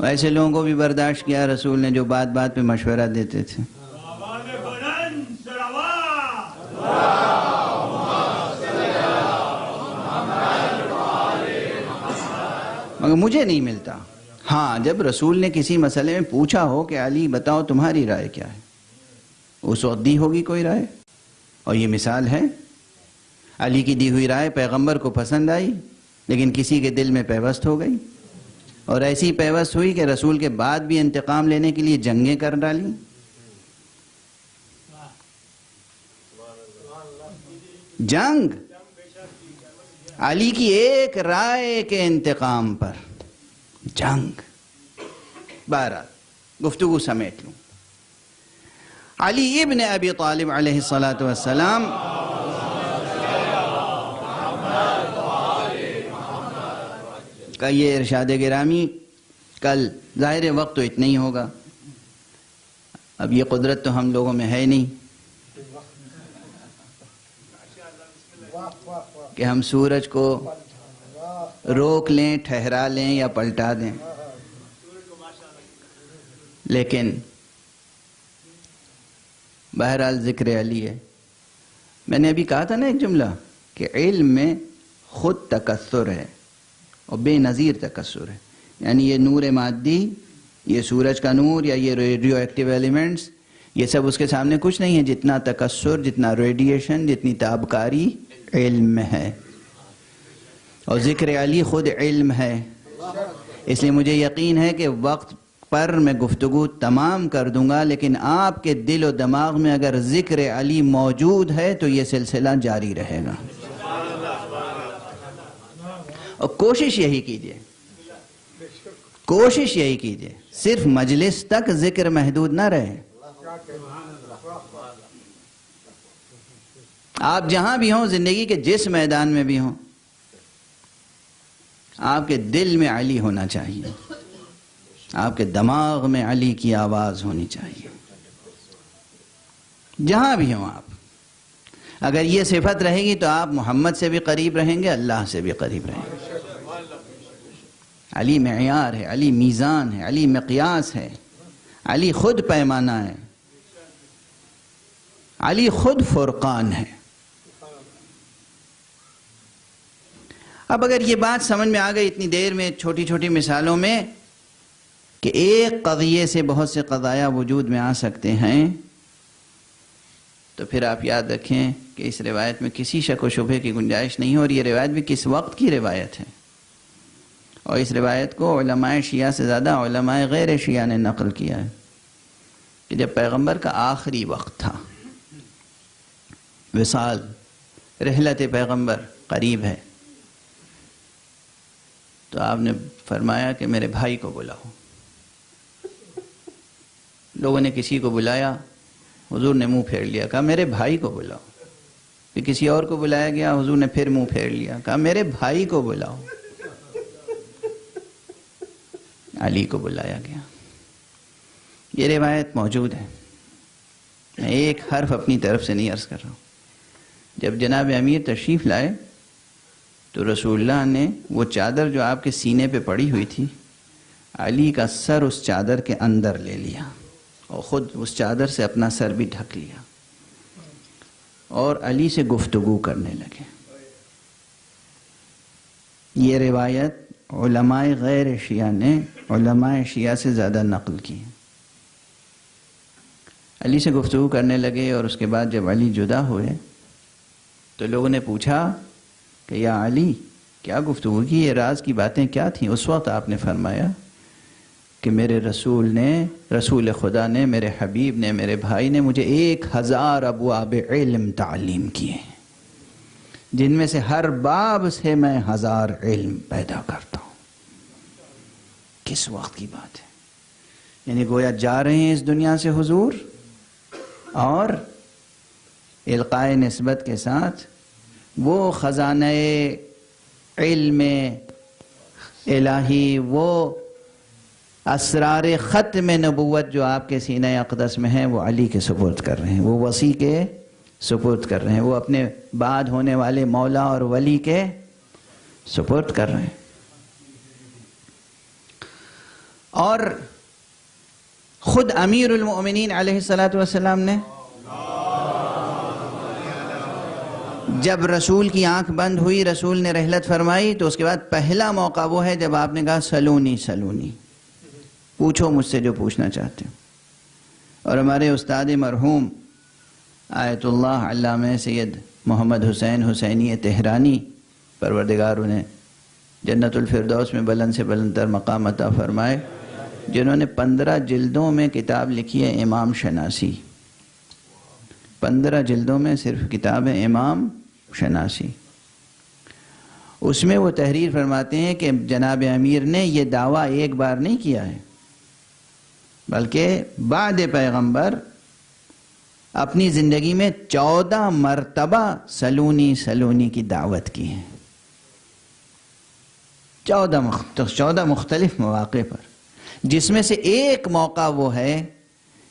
ایسے لوگوں کو بھی برداشت کیا رسول نے جو بات بات پہ مشورہ دیتے تھے. مگر مجھے نہیں ملتا. ہاں جب رسول نے کسی مسئلے میں پوچھا ہو کہ علی بتاؤ تمہاری رائے کیا ہے، اس وقت دی ہوگی کوئی رائے. اور یہ مثال ہے، علی کی دی ہوئی رائے پیغمبر کو پسند آئی لیکن کسی کے دل میں پیوست ہو گئی، اور ایسی پیوست ہوئی کہ رسول کے بعد بھی انتقام لینے کے لیے جنگیں کر ڈالی. جنگ علی کی ایک رائے کے انتقام پر جنگ. بہرحال گفتگو سمیٹ لوں. علی ابن ابی طالب علیہ السلام کا یہ ارشاد گرامی، کل ظاہر وقت تو اتنا ہی ہوگا، اب یہ قدرت تو ہم لوگوں میں ہے نہیں کہ ہم سورج کو روک لیں، ٹھہرا لیں یا پلٹا دیں. لیکن بہرحال ذکر علی ہے. میں نے ابھی کہا تھا نا ایک جملہ کہ علم میں خود تکثر ہے اور بے نظیر تکثر ہے. یعنی یہ نور مادی، یہ سورج کا نور یا یہ ریڈیو ایکٹیو ایلیمنٹس، یہ سب اس کے سامنے کچھ نہیں ہے جتنا تکثر، جتنا ریڈیشن، جتنی تابکاری علم میں ہے. اور ذکر علی خود علم ہے. اس لیے مجھے یقین ہے کہ وقت پر میں گفتگو تمام کر دوں گا، لیکن آپ کے دل و دماغ میں اگر ذکر علی موجود ہے تو یہ سلسلہ جاری رہے گا. اور کوشش یہی کیجئے، کوشش یہی کیجئے صرف مجلس تک ذکر محدود نہ رہے. آپ جہاں بھی ہوں، زندگی کے جس میدان میں بھی ہوں، آپ کے دل میں علی ہونا چاہیے. آپ کے دماغ میں علی کی آواز ہونی چاہیے، جہاں بھی ہوں آپ۔ اگر یہ صفت رہے گی تو آپ محمد سے بھی قریب رہیں گے، اللہ سے بھی قریب رہیں گے۔ علی معیار ہے، علی میزان ہے، علی مقیاس ہے، علی خود پیمانہ ہے، علی خود فرقان ہے۔ اب اگر یہ بات سمجھ میں آ گئی اتنی دیر میں چھوٹی چھوٹی مثالوں میں کہ ایک قضیے سے بہت سے قضایا وجود میں آ سکتے ہیں، تو پھر آپ یاد رکھیں کہ اس روایت میں کسی شک و شبہ کی گنجائش نہیں ہے، اور یہ روایت بھی کس وقت کی روایت ہے، اور اس روایت کو علماء شیعہ سے زیادہ علماء غیر شیعہ نے نقل کیا ہے کہ جب پیغمبر کا آخری وقت تھا، وصال، رحلت پیغمبر قریب ہے، تو آپ نے فرمایا کہ میرے بھائی کو بلاؤ۔ لوگوں نے کسی کو بلایا، حضور نے منہ پھیر لیا، کہا میرے بھائی کو بلاؤ۔ پھر کسی اور کو بلایا گیا، حضور نے پھر منہ پھیر لیا، کہا میرے بھائی کو بلاؤ۔ علی کو بلایا گیا۔ یہ روایت موجود ہے، میں ایک حرف اپنی طرف سے نہیں عرض کر رہا ہوں۔ جب جناب امیر تشریف لائے تو رسول اللہ نے وہ چادر جو آپ کے سینے پہ پڑی ہوئی تھی، علی کا سر اس چادر کے اندر لے لیا اور خود اس چادر سے اپنا سر بھی ڈھک لیا اور علی سے گفتگو کرنے لگے۔ یہ روایت علماء غیر شیعہ نے علماء شیعہ سے زیادہ نقل کی۔ علی سے گفتگو کرنے لگے، اور اس کے بعد جب علی جدا ہوئے تو لوگوں نے پوچھا کہ یا علی کیا گفتگو کی، یہ راز کی باتیں کیا تھیں؟ اس وقت آپ نے فرمایا کہ میرے رسول خدا نے، میرے حبیب نے، میرے بھائی نے مجھے 1000 ابواب علم تعلیم کیے، جن میں سے ہر باب سے میں 1000 علم پیدا کرتا ہوں۔ کس وقت کی بات ہے؟ یعنی گویا جا رہے ہیں اس دنیا سے حضور، اور القاء نسبت کے ساتھ وہ خزانہ علم الہی، وہ اسرار ختم نبوت جو آپ کے سینہ اقدس میں ہیں، وہ علی کے سپرد کر رہے ہیں، وہ وسیع کے سپرد کر رہے ہیں، وہ اپنے بعد ہونے والے مولا اور ولی کے سپرد کر رہے ہیں۔ اور خود امیر المؤمنین علیہ السلام نے جب رسول کی آنکھ بند ہوئی، رسول نے رحلت فرمائی، تو اس کے بعد پہلا موقع وہ ہے جب آپ نے کہا سلونی سلونی، پوچھو مجھ سے جو پوچھنا چاہتے ہو۔ اور ہمارے استاد مرحوم آیت اللہ علامہ سید محمد حسین حسینی تہرانی، پروردگار انہیں جنت الفردوس میں بلند سے بلندتر مقام عطا فرمائے، جنہوں نے 15 جلدوں میں کتاب لکھی ہے امام شناسی۔ 15 جلدوں میں صرف کتاب ہے امام شناسی۔ اس میں وہ تحریر فرماتے ہیں کہ جناب امیر نے یہ دعویٰ ایک بار نہیں کیا ہے، بلکہ بعد پیغمبر اپنی زندگی میں 14 مرتبہ سلونی سلونی کی دعوت کی ہے، 14 مختلف مواقع پر، جس میں سے ایک موقع وہ ہے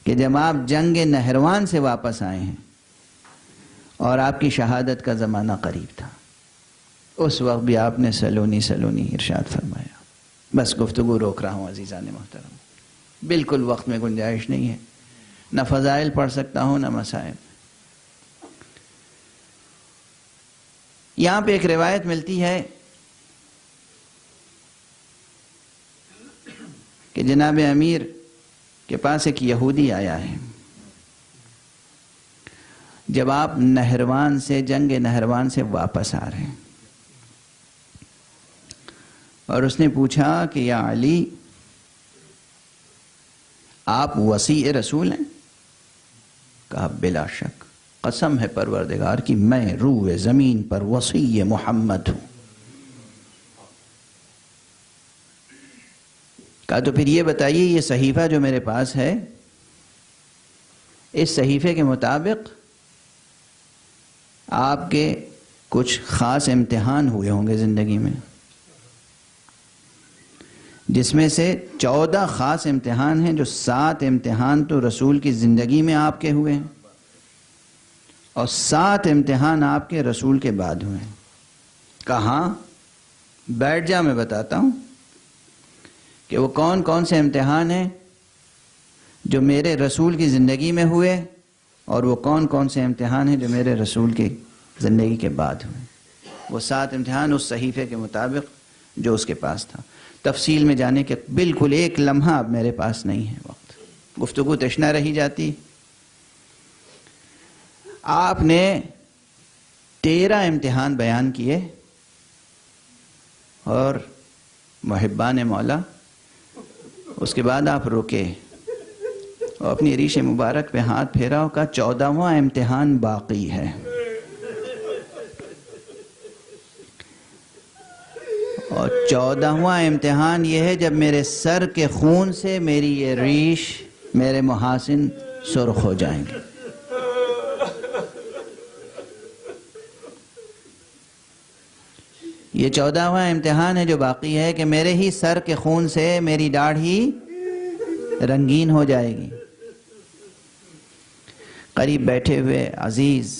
کہ جب آپ جنگ نہروان سے واپس آئے ہیں اور آپ کی شہادت کا زمانہ قریب تھا، اس وقت بھی آپ نے سلونی سلونی ارشاد فرمایا۔ بس گفتگو روک رہا ہوں عزیزان محترم، بالکل وقت میں گنجائش نہیں ہے، نہ فضائل پڑھ سکتا ہوں نہ مسائل۔ یہاں پہ ایک روایت ملتی ہے کہ جناب امیر کے پاس ایک یہودی آیا ہے جب آپ نہروان سے، جنگ نہروان سے واپس آ رہے ہیں، اور اس نے پوچھا کہ یا علی آپ وصی رسول ہیں؟ کہا بلا شک، قسم ہے پروردگار کی میں روح زمین پر وصی محمد ہوں۔ کہا تو پھر یہ بتائیے یہ صحیفہ جو میرے پاس ہے، اس صحیفے کے مطابق آپ کے کچھ خاص امتحان ہوئے ہوں گے زندگی میں۔ جس میں سے 14 خاص امتحان ہیں، جو 7 امتحان تو رسول کی زندگی میں آپ کے ہوئے ہیں اور 7 امتحان آپ کے رسول کے بعد ہوئے ہیں۔ کہاں؟ بیٹھ جا، میں بتاتا ہوں کہ وہ کون کون سے امتحان ہیں جو میرے رسول کی زندگی میں ہوئے اور وہ کون کون سے امتحان ہیں جو میرے رسول کی زندگی کے بعد ہوئے۔ وہ 7 امتحان اس صحیفے کے مطابق جو اس کے پاس تھا۔ تفصیل میں جانے کے بالکل ایک لمحہ اب میرے پاس نہیں ہے وقت، گفتگو تشنا رہی جاتی۔ آپ نے 13 امتحان بیان کیے اور محبان مولا اس کے بعد آپ رکے اور اپنی ریش مبارک پہ ہاتھ پھیرا اور کہا 14واں امتحان باقی ہے۔ اور 14واں امتحان یہ ہے جب میرے سر کے خون سے میری یہ ریش، میرے محاسن سرخ ہو جائیں گے۔ یہ 14واں امتحان ہے جو باقی ہے کہ میرے ہی سر کے خون سے میری داڑھی رنگین ہو جائے گی۔ قریب بیٹھے ہوئے عزیز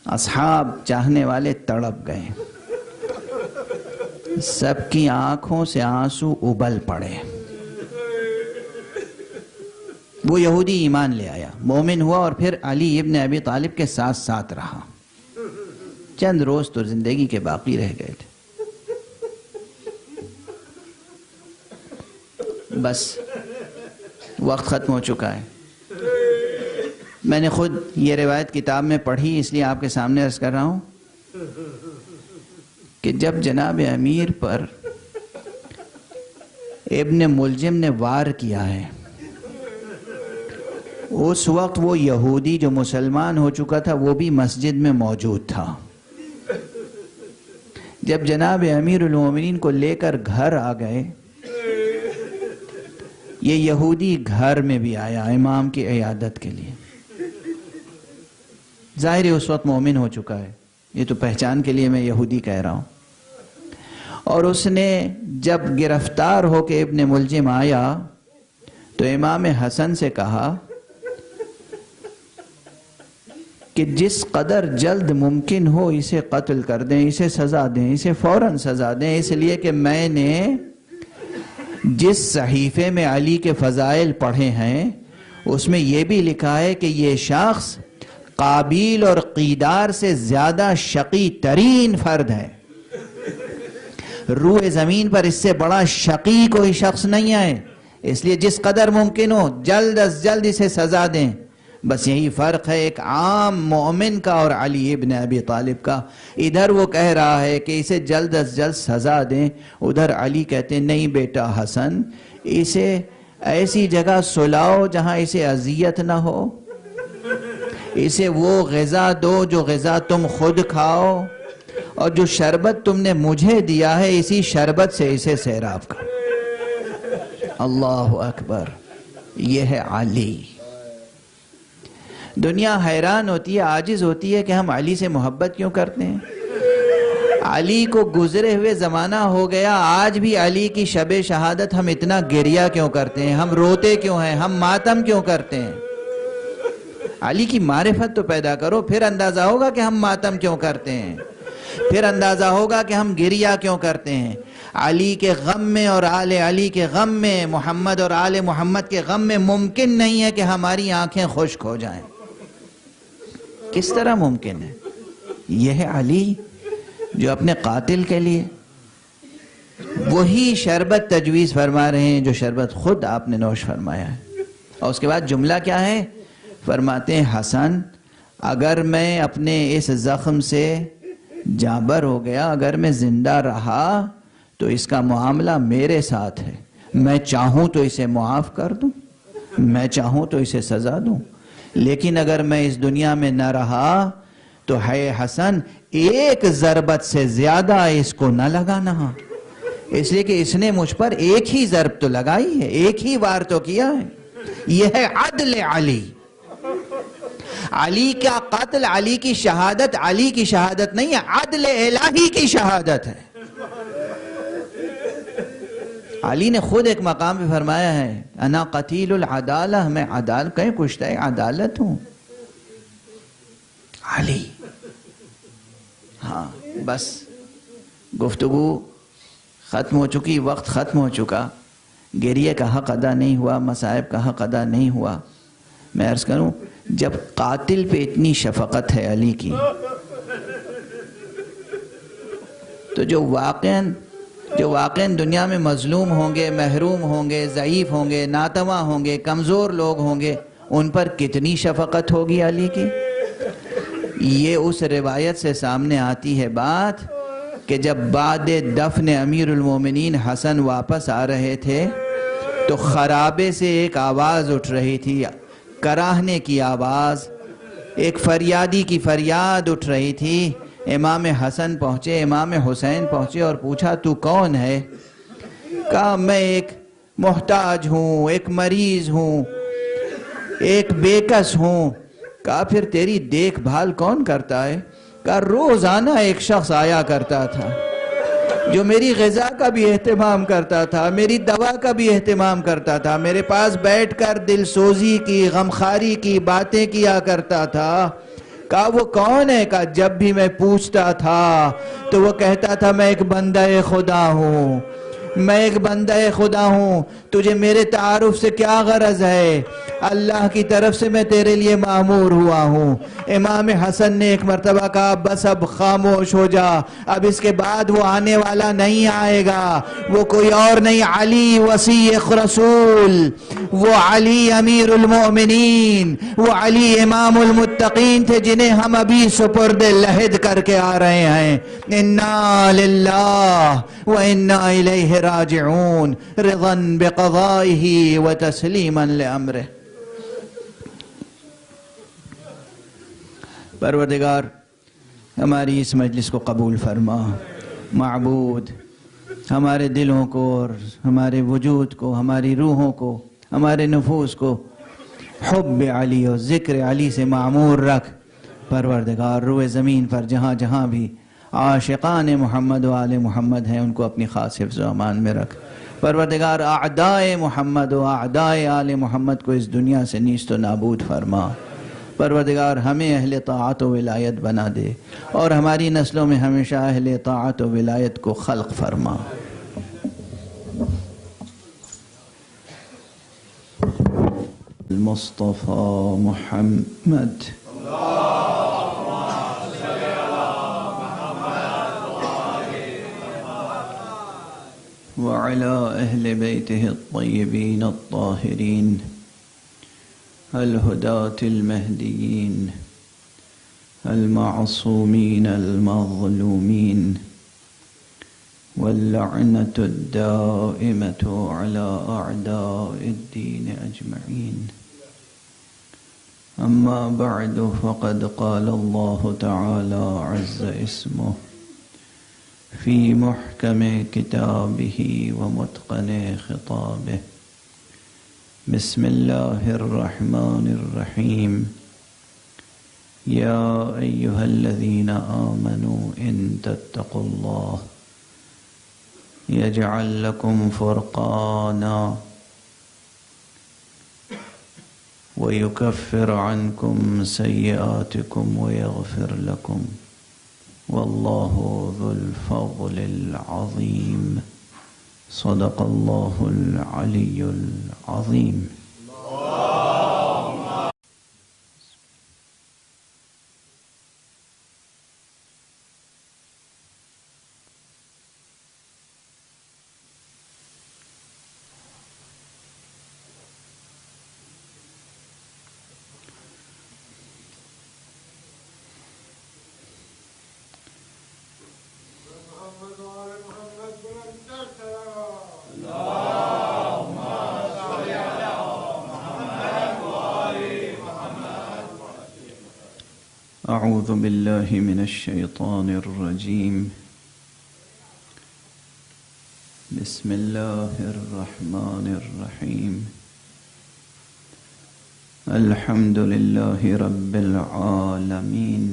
اصحاب چاہنے والے تڑپ گئے، سب کی آنکھوں سے آنسو ابل پڑے۔ وہ یہودی ایمان لے آیا، مومن ہوا اور پھر علی ابن ابی طالب کے ساتھ ساتھ رہا۔ چند روز تو زندگی کے باقی رہ گئے تھے، بس وقت ختم ہو چکا ہے۔ میں نے خود یہ روایت کتاب میں پڑھی، اس لیے آپ کے سامنے عرض کر رہا ہوں کہ جب جناب امیر پر ابن ملجم نے وار کیا ہے، اس وقت وہ یہودی جو مسلمان ہو چکا تھا وہ بھی مسجد میں موجود تھا۔ جب جناب امیر المومنین کو لے کر گھر آ گئے، یہ یہودی گھر میں بھی آیا امام کی عیادت کے لیے۔ ظاہر ہے اس وقت مومن ہو چکا ہے، یہ تو پہچان کے لیے میں یہودی کہہ رہا ہوں۔ اور اس نے جب گرفتار ہو کے ابن ملجم آیا تو امام حسن سے کہا کہ جس قدر جلد ممکن ہو اسے قتل کر دیں، اسے سزا دیں، اسے فوراً سزا دیں، اس لیے کہ میں نے جس صحیفے میں علی کے فضائل پڑھے ہیں اس میں یہ بھی لکھا ہے کہ یہ شخص قابیل اور قیدار سے زیادہ شقی ترین فرد ہے۔ روح زمین پر اس سے بڑا شقی کوئی شخص نہیں ہے، اس لیے جس قدر ممکن ہو جلد از جلد اسے سزا دیں۔ بس یہی فرق ہے ایک عام مومن کا اور علی ابن ابی طالب کا۔ ادھر وہ کہہ رہا ہے کہ اسے جلد از جلد سزا دیں، ادھر علی کہتے ہیں نہیں بیٹا حسن، اسے ایسی جگہ سلاؤ جہاں اسے اذیت نہ ہو، اسے وہ غذا دو جو غذا تم خود کھاؤ، اور جو شربت تم نے مجھے دیا ہے اسی شربت سے اسے سیراب کرو۔ اللہ اکبر، یہ ہے علی۔ دنیا حیران ہوتی ہے، عاجز ہوتی ہے کہ ہم علی سے محبت کیوں کرتے ہیں۔ علی کو گزرے ہوئے زمانہ ہو گیا، آج بھی علی کی شب شہادت ہم اتنا گریہ کیوں کرتے ہیں، ہم روتے کیوں ہیں، ہم ماتم کیوں کرتے ہیں۔ علی کی معرفت تو پیدا کرو، پھر اندازہ ہوگا کہ ہم ماتم کیوں کرتے ہیں، پھر اندازہ ہوگا کہ ہم گریہ کیوں کرتے ہیں۔ علی کے غم میں اور آل علی کے غم میں، محمد اور آل محمد کے غم میں ممکن نہیں ہے کہ ہماری آنکھیں خشک ہو جائیں۔ کس طرح ممکن ہے؟ یہ ہے علی جو اپنے قاتل کے لیے وہی شربت تجویز فرما رہے ہیں جو شربت خود آپ نے نوش فرمایا ہے۔ اور اس کے بعد جملہ کیا ہے؟ فرماتے ہیں حسن اگر میں اپنے اس زخم سے جانبر ہو گیا، اگر میں زندہ رہا تو اس کا معاملہ میرے ساتھ ہے، میں چاہوں تو اسے معاف کر دوں، میں چاہوں تو اسے سزا دوں، لیکن اگر میں اس دنیا میں نہ رہا تو ہے حسن ایک ضربت سے زیادہ اس کو نہ لگانا، اس لیے کہ اس نے مجھ پر ایک ہی ضرب تو لگائی ہے، ایک ہی وار تو کیا ہے۔ یہ ہے عدل علی۔ علی کا قتل، علی کی شہادت علی کی شہادت نہیں ہے، عدل الہی کی شہادت ہے۔ علی نے خود ایک مقام پہ فرمایا ہے انا قتیل العدالہ، میں کہیں کشتہ عدالت ہوں. علی. ہاں بس گفتگو ختم ہو چکی، وقت ختم ہو چکا، گریہ کا حق ادا نہیں ہوا، مصائب کا حق ادا نہیں ہوا. میں عرض کروں جب قاتل پہ اتنی شفقت ہے علی کی، تو جو واقعاً دنیا میں مظلوم ہوں گے، محروم ہوں گے، ضعیف ہوں گے، ناتواں ہوں گے، کمزور لوگ ہوں گے، ان پر کتنی شفقت ہوگی علی کی. یہ اس روایت سے سامنے آتی ہے بات کہ جب بعد دفن امیر المومنین حسن واپس آ رہے تھے تو خرابے سے ایک آواز اٹھ رہی تھی، کراہنے کی آواز، ایک فریادی کی فریاد اٹھ رہی تھی. امام حسن پہنچے، امام حسین پہنچے اور پوچھا تو کون ہے؟ کہا میں ایک محتاج ہوں، ایک مریض ہوں، ایک بیکس ہوں. کہا پھر تیری دیکھ بھال کون کرتا ہے؟ کہا روزانہ ایک شخص آیا کرتا تھا جو میری غذا کا بھی اہتمام کرتا تھا، میری دوا کا بھی اہتمام کرتا تھا، میرے پاس بیٹھ کر دل سوزی کی، غمخاری کی باتیں کیا کرتا تھا. کہا وہ کون ہے؟ کہا جب بھی میں پوچھتا تھا تو وہ کہتا تھا میں ایک بندہ خدا ہوں، میں ایک بندہ خدا ہوں. تجھے میرے تعارف سے کیا غرض ہے؟ اللہ کی طرف سے میں تیرے لیے مامور ہوا ہوں. امام حسن نے ایک مرتبہ کہا بس اب خاموش ہو جا، اب اس کے بعد وہ آنے والا نہیں آئے گا، وہ کوئی اور نہیں، علی وصی رسول، وہ علی امیر المؤمنین، وہ علی امام المتقین تھے جنہیں ہم ابھی سپرد لحد کر کے آ رہے ہیں. انا للہ وانا الیہ راجعون رضا بقضائہ وتسلیما لامرہ. پروردگار ہماری اس مجلس کو قبول فرما. معبود ہمارے دلوں کو اور ہمارے وجود کو، ہماری روحوں کو، ہمارے نفوس کو حب علی اور ذکر علی سے معمور رکھ. پروردگار روئے زمین پر جہاں جہاں بھی عاشقان محمد و آل محمد ہیں ان کو اپنی خاص حفظ و امان میں رکھ. پروردگار اعدائے محمد و اعدائے آل محمد کو اس دنیا سے نیست و نابود فرما. پروردگار ہمیں اہل طاعت و ولایت بنا دے اور ہماری نسلوں میں ہمیشہ اہل طاعت و ولایت کو خلق فرما. المصطفى محمد وعلى أهل بيته الطيبين الطاهرين الهداة المهديين المعصومين المظلومين واللعنة الدائمة على أعداء الدين أجمعين. أما بعد فقد قال الله تعالى عز اسمه في محكم كتابه ومتقن خطابه. بسم الله الرحمن الرحيم. يا أيها الذين آمنوا إن تتقوا الله يجعل لكم فرقانا ويكفر عنكم سيئاتكم ويغفر لكم والله ذو الفضل العظيم. صدق الله العلي العظيم. أعوذ بالله من الشيطان الرجيم. بسم الله الرحمن الرحيم. الحمد لله رب العالمين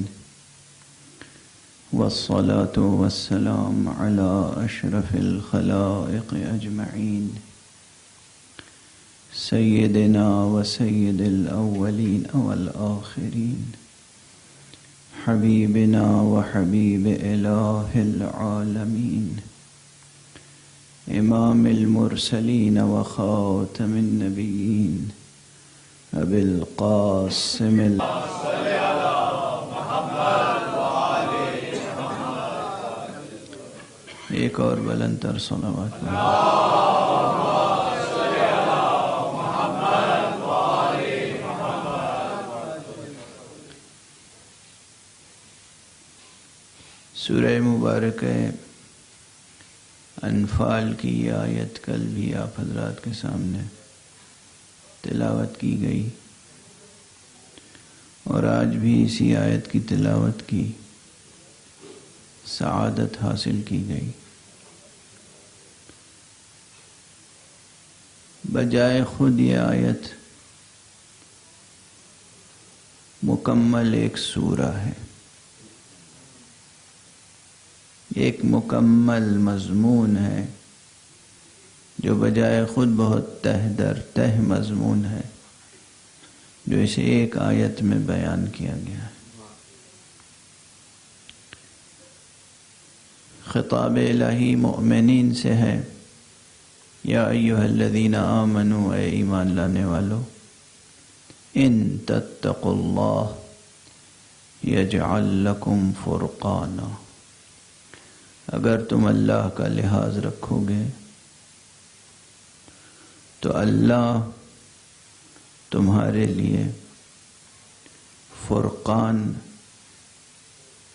والصلاة والسلام على أشرف الخلائق أجمعين سيدنا وسيد الأولين والآخرين حبيبنا وحبيب إله العالمين إمام المرسلين وخاتم النبيين أبي القاسم ایک اور بلند تر صلوات سورہ مبارک انفال کی یہ آیت کل بھی آپ حضرات کے سامنے تلاوت کی گئی اور آج بھی اسی آیت کی تلاوت کی سعادت حاصل کی گئی۔ بجائے خود یہ آیت مکمل ایک سورہ ہے، ایک مکمل مضمون ہے جو بجائے خود بہت تہ در تہ مضمون ہے جو اسے ایک آیت میں بیان کیا گیا ہے۔ خطاب الہی مؤمنین سے ہے، یا ایھا الذین آمنوا، اے ایمان لانے والو، ان تتقوا اللہ یجعل لکم فرقانا، اگر تم اللہ کا لحاظ رکھو گے تو اللہ تمہارے لیے فرقان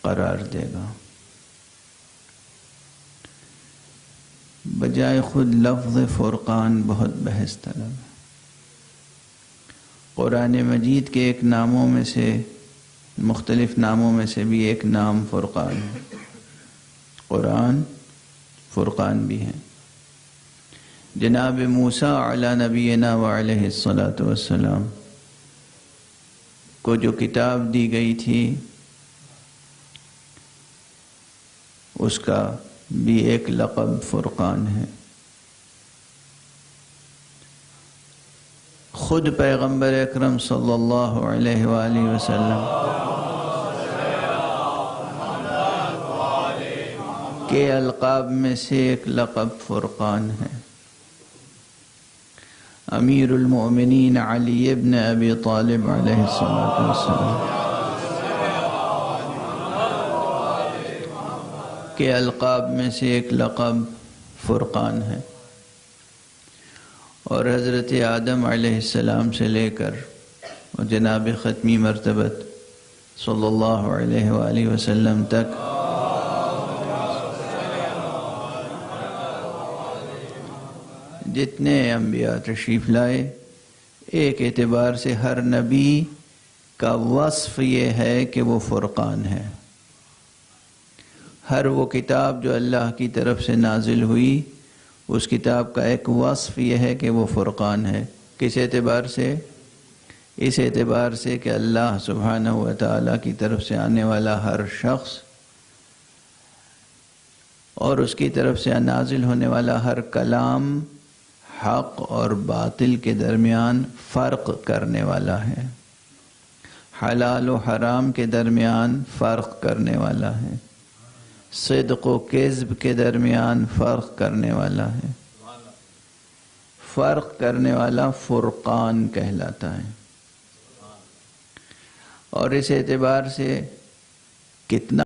قرار دے گا۔ بجائے خود لفظ فرقان بہت بحث طلب ہے۔ قرآن مجید کے ایک ناموں میں سے، مختلف ناموں میں سے بھی ایک نام فرقان ہے۔ قرآن فرقان بھی ہے۔ جناب موسیٰ علی نبینا وعلیہ الصلاۃ والسلام کو جو کتاب دی گئی تھی اس کا بھی ایک لقب فرقان ہے۔ خود پیغمبر اکرم صلی اللہ علیہ وآلہ وسلم کے القاب میں سے ایک لقب فرقان ہے۔ امیر المؤمنین علی ابن ابی طالب علیہ السلام کے القاب میں سے ایک لقب فرقان ہے، اور حضرت آدم علیہ السلام سے لے کر اور جناب ختمی مرتبت صلی اللہ علیہ وآلہ وسلم تک جتنے انبیاء تشریف لائے، ایک اعتبار سے ہر نبی کا وصف یہ ہے کہ وہ فرقان ہے۔ ہر وہ کتاب جو اللہ کی طرف سے نازل ہوئی، اس کتاب کا ایک وصف یہ ہے کہ وہ فرقان ہے۔ کس اعتبار سے؟ اس اعتبار سے کہ اللہ سبحانہ و تعالیٰ کی طرف سے آنے والا ہر شخص اور اس کی طرف سے نازل ہونے والا ہر کلام حق اور باطل کے درمیان فرق کرنے والا ہے، حلال و حرام کے درمیان فرق کرنے والا ہے، صدق و کذب کے درمیان فرق کرنے والا ہے۔ فرق کرنے والا فرقان کہلاتا ہے۔ اور اس اعتبار سے کتنا